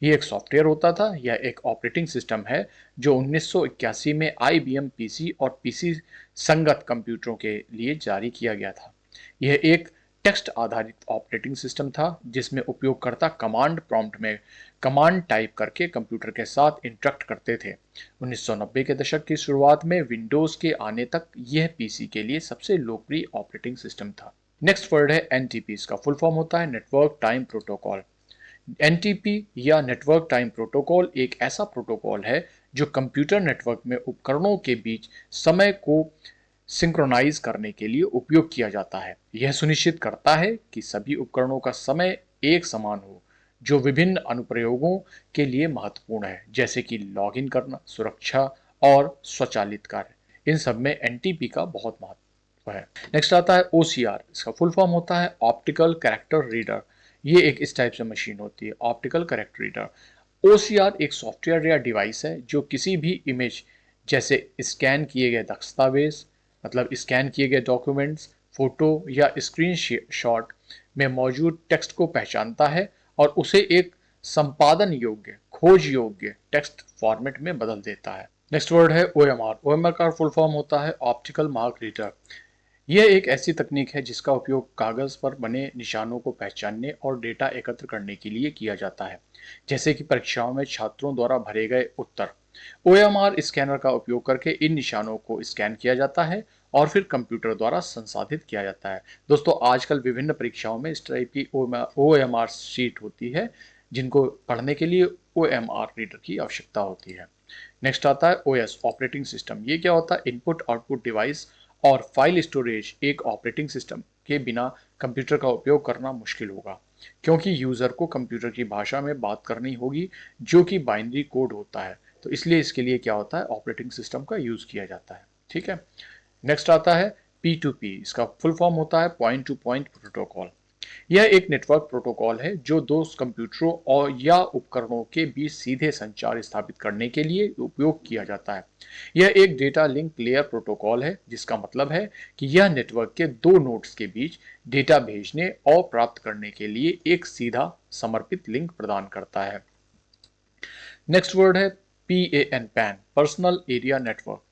Speaker 1: ये एक सॉफ्टवेयर होता था, यह एक ऑपरेटिंग सिस्टम है जो 1981 में IBM PC और PC संगत कंप्यूटरों के लिए जारी किया गया था। यह एक टेक्स्ट आधारित ऑपरेटिंग सिस्टम था जिसमें उपयोगकर्ता कमांड प्रॉम्प्ट में कमांड टाइप करके कंप्यूटर के साथ इंटरेक्ट करते थे। 1990 के दशक की शुरुआत में विंडोज के आने तक यह PC के लिए सबसे लोकप्रिय ऑपरेटिंग सिस्टम था। नेक्स्ट वर्ड है NTP। इसका फुल फॉर्म होता है नेटवर्क टाइम प्रोटोकॉल। NTP या नेटवर्क टाइम प्रोटोकॉल एक ऐसा प्रोटोकॉल है जो कंप्यूटर नेटवर्क में उपकरणों के बीच समय को सिंक्रोनाइज करने के लिए उपयोग किया जाता है। यह सुनिश्चित करता है कि सभी उपकरणों का समय एक समान हो, जो विभिन्न अनुप्रयोगों के लिए महत्वपूर्ण है, जैसे कि लॉगिन करना, सुरक्षा और स्वचालित कार्य। इन सब में NTP का बहुत महत्व है। नेक्स्ट आता है OCR। इसका फुल फॉर्म होता है ऑप्टिकल कैरेक्टर रीडर। ये एक इस टाइप से मशीन होती है, ऑप्टिकल कैरेक्टर रीडर। OCR एक सॉफ्टवेयर या डिवाइस है जो किसी भी इमेज, जैसे स्कैन किए गए दस्तावेज, मतलब स्कैन किए गए डॉक्यूमेंट्स, फोटो या स्क्रीन शॉट में मौजूद टेक्स्ट को पहचानता है और उसे एक संपादन योग्य, खोज योग्य टेक्स्ट फॉर्मेट में बदल देता है। नेक्स्ट वर्ड है OMR। OMR का फुल फॉर्म होता है ऑप्टिकल मार्क रीडर। यह एक ऐसी तकनीक है जिसका उपयोग कागज पर बने निशानों को पहचानने और डेटा एकत्र करने के लिए किया जाता है, जैसे कि परीक्षाओं में छात्रों द्वारा भरे गए उत्तर। OMR स्कैनर का उपयोग करके इन निशानों को स्कैन किया जाता है और फिर कंप्यूटर द्वारा संसाधित किया जाता है। दोस्तों, आजकल विभिन्न परीक्षाओं में इस टाइप की OMR शीट होती है जिनको पढ़ने के लिए OMR रीडर की आवश्यकता होती है। नेक्स्ट आता है OS, ऑपरेटिंग सिस्टम। ये क्या होता है? इनपुट आउटपुट डिवाइस और फाइल स्टोरेज। एक ऑपरेटिंग सिस्टम के बिना कंप्यूटर का उपयोग करना मुश्किल होगा, क्योंकि यूज़र को कंप्यूटर की भाषा में बात करनी होगी जो कि बाइनरी कोड होता है। तो इसलिए इसके लिए क्या होता है? ऑपरेटिंग सिस्टम का यूज़ किया जाता है। ठीक है, नेक्स्ट आता है P2P। इसका फुल फॉर्म होता है पॉइंट टू पॉइंट प्रोटोकॉल। यह एक नेटवर्क प्रोटोकॉल है जो दो कंप्यूटरों और या उपकरणों के बीच सीधे संचार स्थापित करने के लिए उपयोग किया जाता है। यह एक डेटा लिंक लेयर प्रोटोकॉल है, जिसका मतलब है कि यह नेटवर्क के दो नोड्स के बीच डेटा भेजने और प्राप्त करने के लिए एक सीधा समर्पित लिंक प्रदान करता है। नेक्स्ट वर्ड है PAN, pan, personal area network.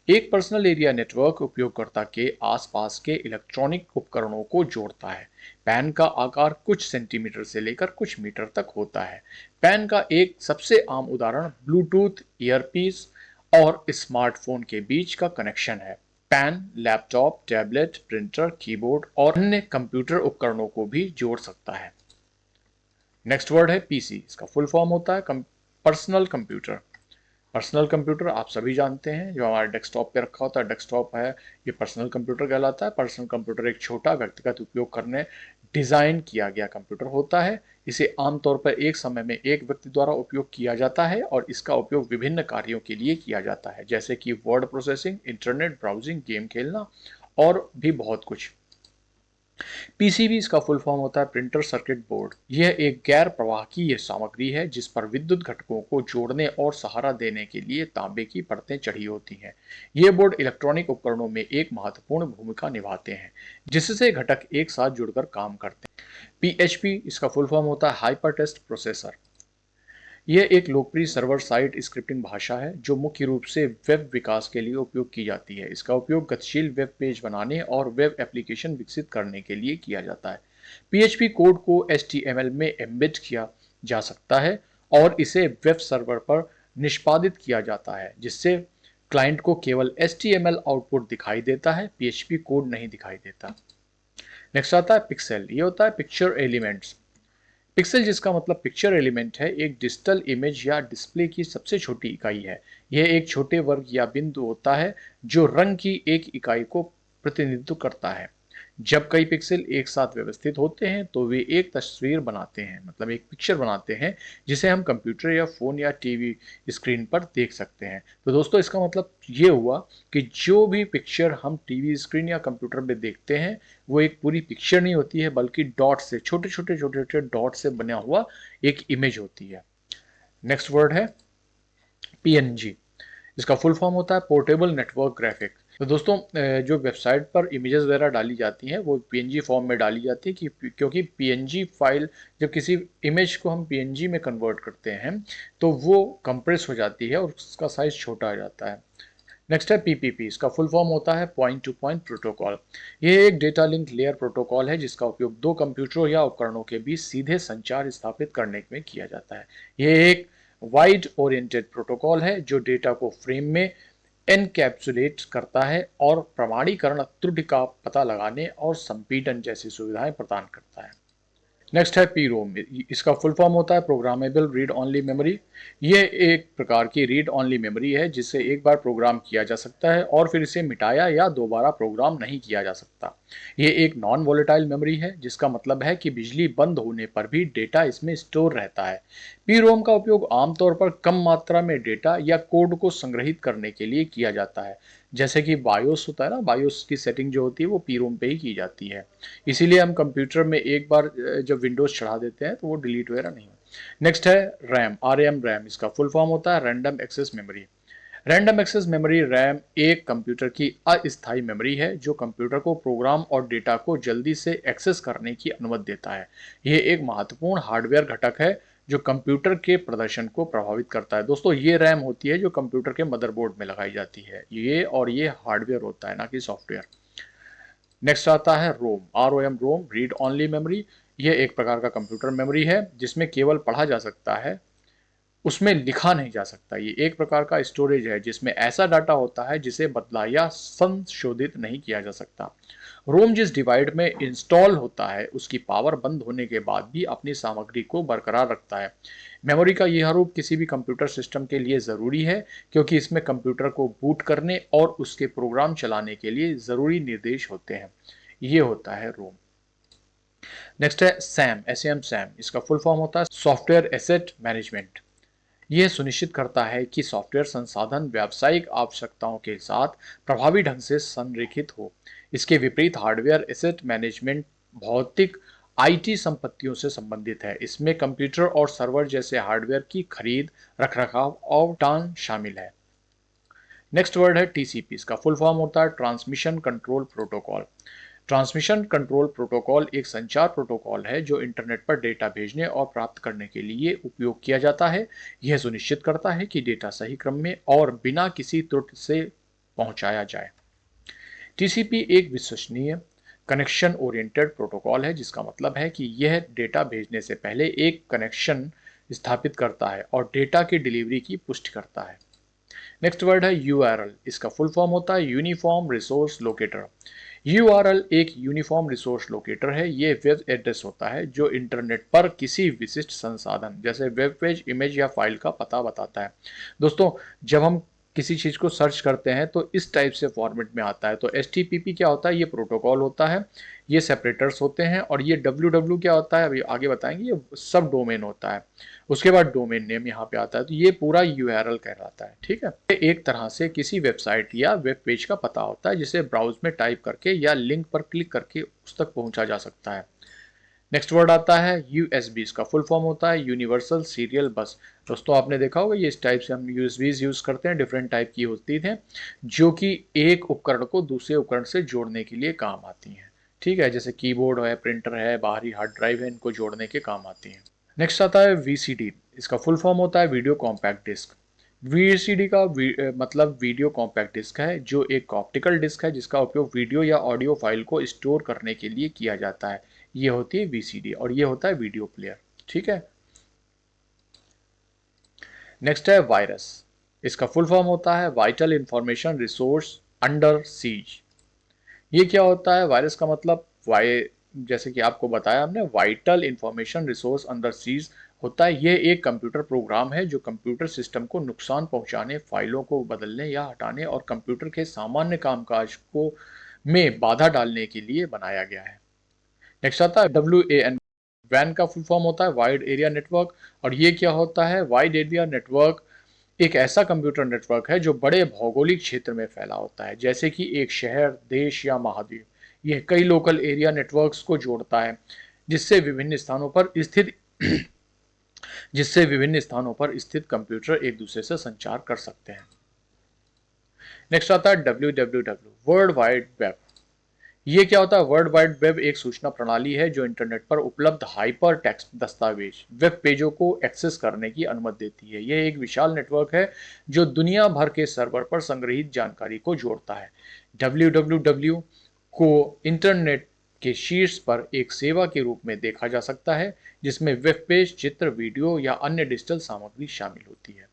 Speaker 1: एक पर्सनल एरिया नेटवर्क उपयोगकर्ता के आसपास के इलेक्ट्रॉनिक उपकरणों को जोड़ता है। पैन का आकार कुछ सेंटीमीटर से लेकर कुछ मीटर तक होता है। पैन का एक सबसे आम उदाहरण ब्लूटूथ ईयरपीस और स्मार्टफोन के बीच का कनेक्शन है। Pan laptop, tablet, printer, keyboard और अन्य कंप्यूटर उपकरणों को भी जोड़ सकता है। नेक्स्ट वर्ड है PC। इसका फुल फॉर्म होता है पर्सनल कंप्यूटर। पर्सनल कंप्यूटर आप सभी जानते हैं, जो हमारे डेस्कटॉप पे रखा होता है, डेस्कटॉप है, ये पर्सनल कंप्यूटर कहलाता है। पर्सनल कंप्यूटर एक छोटा व्यक्तिगत उपयोग करने डिज़ाइन किया गया कंप्यूटर होता है। इसे आमतौर पर एक समय में एक व्यक्ति द्वारा उपयोग किया जाता है और इसका उपयोग विभिन्न कार्यों के लिए किया जाता है, जैसे कि word processing, internet browsing, game खेलना और भी बहुत कुछ। पीसीबी इसका फुल फॉर्म होता है प्रिंटर सर्किट बोर्ड। यह एक गैर प्रवाहकीय सामग्री है जिस पर विद्युत घटकों को जोड़ने और सहारा देने के लिए तांबे की परतें चढ़ी होती हैं। ये बोर्ड इलेक्ट्रॉनिक उपकरणों में एक महत्वपूर्ण भूमिका निभाते हैं, जिससे घटक एक साथ जुड़कर काम करते हैं। पीएचपी इसका फुल फॉर्म होता है हाइपर टेक्स्ट प्रोसेसर। यह एक लोकप्रिय सर्वर साइड स्क्रिप्टिंग भाषा है जो मुख्य रूप से वेब विकास के लिए उपयोग की जाती है। इसका उपयोग गतिशील वेब पेज बनाने और वेब एप्लीकेशन विकसित करने के लिए किया जाता है। पीएचपी कोड को एचटीएमएल में एम्बेड किया जा सकता है और इसे वेब सर्वर पर निष्पादित किया जाता है, जिससे क्लाइंट को केवल एचटीएमएल आउटपुट दिखाई देता है, पीएचपी कोड नहीं दिखाई देता। नेक्स्ट आता है पिक्सेल। ये होता है पिक्चर एलिमेंट्स। पिक्सल जिसका मतलब पिक्चर एलिमेंट है, एक डिजिटल इमेज या डिस्प्ले की सबसे छोटी इकाई है। यह एक छोटे वर्ग या बिंदु होता है जो रंग की एक इकाई को प्रतिनिधित्व करता है। जब कई पिक्सल एक साथ व्यवस्थित होते हैं तो वे एक तस्वीर बनाते हैं, मतलब एक पिक्चर बनाते हैं, जिसे हम कंप्यूटर या फ़ोन या टीवी स्क्रीन पर देख सकते हैं। तो दोस्तों इसका मतलब ये हुआ कि जो भी पिक्चर हम टीवी स्क्रीन या कंप्यूटर पे देखते हैं वो एक पूरी पिक्चर नहीं होती है, बल्कि डॉट से, छोटे छोटे डॉट से बना हुआ एक इमेज होती है। नेक्स्ट वर्ड है पीएनजी। इसका फुल फॉर्म होता है पोर्टेबल नेटवर्क ग्राफिक। तो दोस्तों जो वेबसाइट पर इमेजेस वगैरह डाली जाती हैं वो पीएनजी फॉर्म में डाली जाती है, क्योंकि पीएनजी फाइल, जब किसी इमेज को हम पीएनजी में कन्वर्ट करते हैं तो वो कंप्रेस हो जाती है और उसका साइज छोटा हो जाता है। नेक्स्ट है पीपीपी। इसका फुल फॉर्म होता है पॉइंट टू पॉइंट प्रोटोकॉल। यह एक डेटा लिंक लेयर प्रोटोकॉल है जिसका उपयोग दो कंप्यूटरों या उपकरणों के बीच सीधे संचार स्थापित करने में किया जाता है। यह एक वाइड ओरिएंटेड प्रोटोकॉल है जो डेटा को फ्रेम में एनकैप्सुलेट करता है और प्रमाणीकरण, त्रुटि का पता लगाने और संपीड़न जैसी सुविधाएं प्रदान करता है। नेक्स्ट है पी रोम। इसका फुल फॉर्म होता है प्रोग्रामेबल रीड ऑनली मेमोरी। यह एक प्रकार की रीड ऑनली मेमोरी है जिससे एक बार प्रोग्राम किया जा सकता है और फिर इसे मिटाया या दोबारा प्रोग्राम नहीं किया जा सकता। यह एक नॉन वोलेटाइल मेमोरी है, जिसका मतलब है कि बिजली बंद होने पर भी डेटा इसमें स्टोर रहता है। पी रोम का उपयोग आमतौर पर कम मात्रा में डेटा या कोड को संग्रहित करने के लिए किया जाता है। जैसे कि बायोस होता है ना, बायोस की सेटिंग जो होती है वो पी रोम पे ही की जाती है। इसीलिए हम कंप्यूटर में एक बार जब विंडोज चढ़ा देते हैं तो वो डिलीट वगैरह नहीं होता। नेक्स्ट है रैम, आरएम रैम। इसका फुल फॉर्म होता है random access memory. Random access memory RAM एक कंप्यूटर की अस्थायी मेमोरी है जो कंप्यूटर को प्रोग्राम और डेटा को जल्दी से एक्सेस करने की अनुमति देता है। यह एक महत्वपूर्ण हार्डवेयर घटक है जो कंप्यूटर के प्रदर्शन को प्रभावित करता है। दोस्तों ये रैम होती है जो कंप्यूटर के मदरबोर्ड में लगाई जाती है, ये हार्डवेयर होता है, ना कि सॉफ्टवेयर। नेक्स्ट आता है रोम, ROM, रोम रीड ऑनली मेमोरी। यह एक प्रकार का कंप्यूटर मेमोरी है जिसमें केवल पढ़ा जा सकता है, उसमें लिखा नहीं जा सकता। ये एक प्रकार का स्टोरेज है जिसमें ऐसा डाटा होता है जिसे बदला या संशोधित नहीं किया जा सकता। रोम जिस डिवाइस में इंस्टॉल होता है उसकी पावर बंद होने के बाद भी अपनी सामग्री को बरकरार रखता है। मेमोरी का यह रूप किसी भी कंप्यूटर सिस्टम के लिए ज़रूरी है, क्योंकि इसमें कंप्यूटर को बूट करने और उसके प्रोग्राम चलाने के लिए ज़रूरी निर्देश होते हैं। ये होता है रोम। नेक्स्ट है सैम, SAM सैम। इसका फुल फॉर्म होता है सॉफ्टवेयर एसेट मैनेजमेंट। यह सुनिश्चित करता है कि सॉफ्टवेयर संसाधन व्यावसायिक आवश्यकताओं के साथ प्रभावी ढंग से संरेखित हो। इसके विपरीत हार्डवेयर एसेट मैनेजमेंट भौतिक आईटी संपत्तियों से संबंधित है। इसमें कंप्यूटर और सर्वर जैसे हार्डवेयर की खरीद, रखरखाव और भुगतान शामिल है। नेक्स्ट वर्ड है टीसीपी। इसका फुल फॉर्म होता है transmission control protocol. Transmission control protocol एक संचार प्रोटोकॉल है जो इंटरनेट पर डेटा भेजने और प्राप्त करने के लिए उपयोग किया जाता है। यह सुनिश्चित करता है कि डेटा सही क्रम में और बिना किसी त्रुटि से पहुंचाया जाए। टीसीपी एक विश्वसनीय कनेक्शन ओरिएंटेड प्रोटोकॉल है, जिसका मतलब है कि यह डेटा भेजने से पहले एक कनेक्शन स्थापित करता है और डेटा की डिलीवरी की पुष्टि करता है। नेक्स्ट वर्ड है यूआरएल। इसका फुल फॉर्म होता है यूनिफॉर्म रिसोर्स लोकेटर। यूआरएल एक यूनिफॉर्म रिसोर्स लोकेटर है। ये वेब एड्रेस होता है जो इंटरनेट पर किसी विशिष्ट संसाधन जैसे वेब पेज, इमेज या फाइल का पता बताता है। दोस्तों जब हम किसी चीज़ को सर्च करते हैं तो इस टाइप से फॉर्मेट में आता है। तो HTTP क्या होता है, ये प्रोटोकॉल होता है, ये सेपरेटर्स होते हैं, और ये www क्या होता है अभी आगे बताएंगे, ये सब डोमेन होता है। उसके बाद डोमेन नेम यहाँ पे आता है, तो ये पूरा URL कहलाता है। ठीक है, ये एक तरह से किसी वेबसाइट या वेब पेज का पता होता है जिसे ब्राउज में टाइप करके या लिंक पर क्लिक करके उस तक पहुंचा जा सकता है। नेक्स्ट वर्ड आता है USB, इसका फुल फॉर्म होता है यूनिवर्सल सीरियल बस। दोस्तों आपने देखा होगा ये इस टाइप से हम USBs यूज करते हैं, डिफरेंट टाइप की होती हैं जो कि एक उपकरण को दूसरे उपकरण से जोड़ने के लिए काम आती हैं। ठीक है, जैसे कीबोर्ड है, प्रिंटर है, बाहरी हार्ड ड्राइव है, इनको जोड़ने के काम आती हैं। नेक्स्ट आता है VCD, इसका फुल फॉर्म होता है वीडियो कॉम्पैक्ट डिस्क। VCD का मतलब वीडियो कॉम्पैक्ट डिस्क है, जो एक ऑप्टिकल डिस्क है जिसका उपयोग वीडियो या ऑडियो फाइल को स्टोर करने के लिए किया जाता है। ये होती है VCD, और ये होता है वीडियो प्लेयर। ठीक है, नेक्स्ट है वायरस, इसका फुल फॉर्म होता है vital information resource under seize. ये क्या होता है, वायरस का मतलब जैसे कि आपको बताया हमने, vital information resource under seize होता है। ये एक कंप्यूटर प्रोग्राम है जो कंप्यूटर सिस्टम को नुकसान पहुंचाने, फाइलों को बदलने या हटाने और कंप्यूटर के सामान्य कामकाज को में बाधा डालने के लिए बनाया गया है। नेक्स्ट आता है WAN, वैन का फुल फॉर्म होता है वाइड एरिया नेटवर्क, और ये क्या होता है, वाइड एरिया नेटवर्क एक ऐसा कंप्यूटर नेटवर्क है जो बड़े भौगोलिक क्षेत्र में फैला होता है, जैसे कि एक शहर, देश या महाद्वीप। यह कई लोकल एरिया नेटवर्क्स को जोड़ता है जिससे विभिन्न स्थानों पर स्थित कंप्यूटर एक दूसरे से संचार कर सकते हैं। नेक्स्ट आता है WWW, वर्ल्ड वाइड वेब। ये क्या होता है, वर्ल्ड वाइड वेब एक सूचना प्रणाली है जो इंटरनेट पर उपलब्ध हाइपर टेक्स्ट दस्तावेज वेब पेजों को एक्सेस करने की अनुमति देती है। यह एक विशाल नेटवर्क है जो दुनिया भर के सर्वर पर संग्रहित जानकारी को जोड़ता है। WWW को इंटरनेट के शीर्ष पर एक सेवा के रूप में देखा जा सकता है जिसमें वेब पेज, चित्र, वीडियो या अन्य डिजिटल सामग्री शामिल होती है।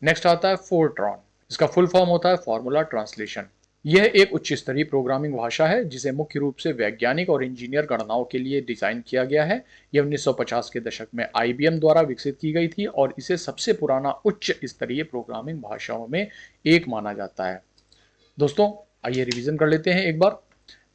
Speaker 1: नेक्स्ट आता है फोरट्रॉन, इसका फुल फॉर्म होता है फॉर्मूला ट्रांसलेशन। यह एक उच्च स्तरीय प्रोग्रामिंग भाषा है जिसे मुख्य रूप से वैज्ञानिक और इंजीनियर गणनाओं के लिए डिजाइन किया गया है। यह 1950 के दशक में IBM द्वारा विकसित की गई थी और इसे सबसे पुराना उच्च स्तरीय प्रोग्रामिंग भाषाओं में एक माना जाता है। दोस्तों आइए रिवीजन कर लेते हैं एक बार।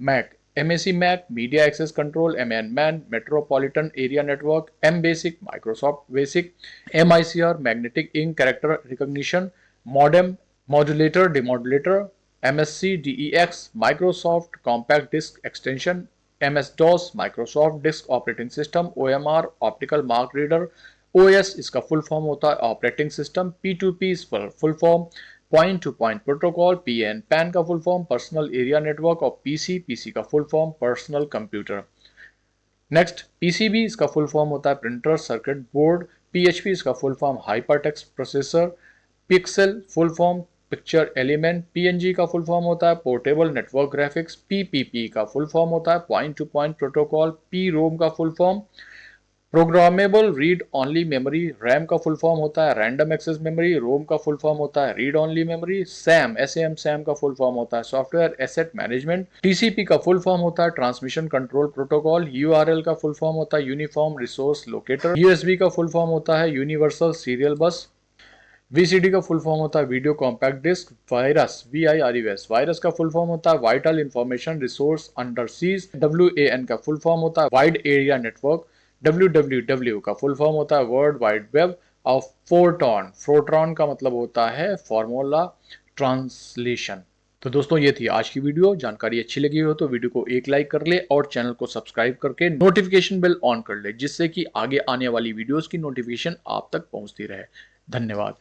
Speaker 1: Mac, MAC Mac, media access control, MAN, metropolitan area network, MBASIC, Microsoft basic, MICR, magnetic ink character recognition, modem, modulator, demodulator, MSC DEX, Microsoft compact disk extension, MS-DOS, Microsoft disk operating system, OMR, optical mark reader, OS इसका full form होता है operating system, P2P इसका full form point to point protocol, PAN का full form personal area network, और PC का full form personal computer. Next PCB, इसका full form होता है प्रिंटर सर्किट बोर्ड, PHP इसका full form hyper text processor, pixel full form picture element, PNG का full form होता है portable network graphics, PPP का फुल फॉर्म होता है point to point protocol, PROM का full form programmable read only memory, RAM का full form होता है रैंडम एक्सेस मेमोरी, रोम का फुल फॉर्म होता है रीड ओनली मेमोरी, SAM का फुल फॉर्म होता है सॉफ्टवेयर एसेट मैनेजमेंट, TCP का फुल फॉर्म होता है ट्रांसमिशन कंट्रोल प्रोटोकॉल, URL का फुल फॉर्म होता है यूनिफॉर्म रिसोर्स लोकेटर, USB का फुल फॉर्म होता है यूनिवर्सल सीरियल बस, VCD का फुल फॉर्म होता है video compact disc, virus VIRUS, virus का फुल फॉर्म होता है vital information resource under seize, WAN का फुल फॉर्म होता है वाइड एरिया नेटवर्क, WWW का फुल फॉर्म होता है वर्ल्ड वाइड वेब, और फोरट्रॉन का मतलब होता है फॉर्मूला ट्रांसलेशन। तो दोस्तों ये थी आज की वीडियो। जानकारी अच्छी लगी हो तो वीडियो को एक लाइक कर ले और चैनल को सब्सक्राइब करके नोटिफिकेशन बेल ऑन कर ले, जिससे कि आगे आने वाली वीडियोस की नोटिफिकेशन आप तक पहुंचती रहे। धन्यवाद।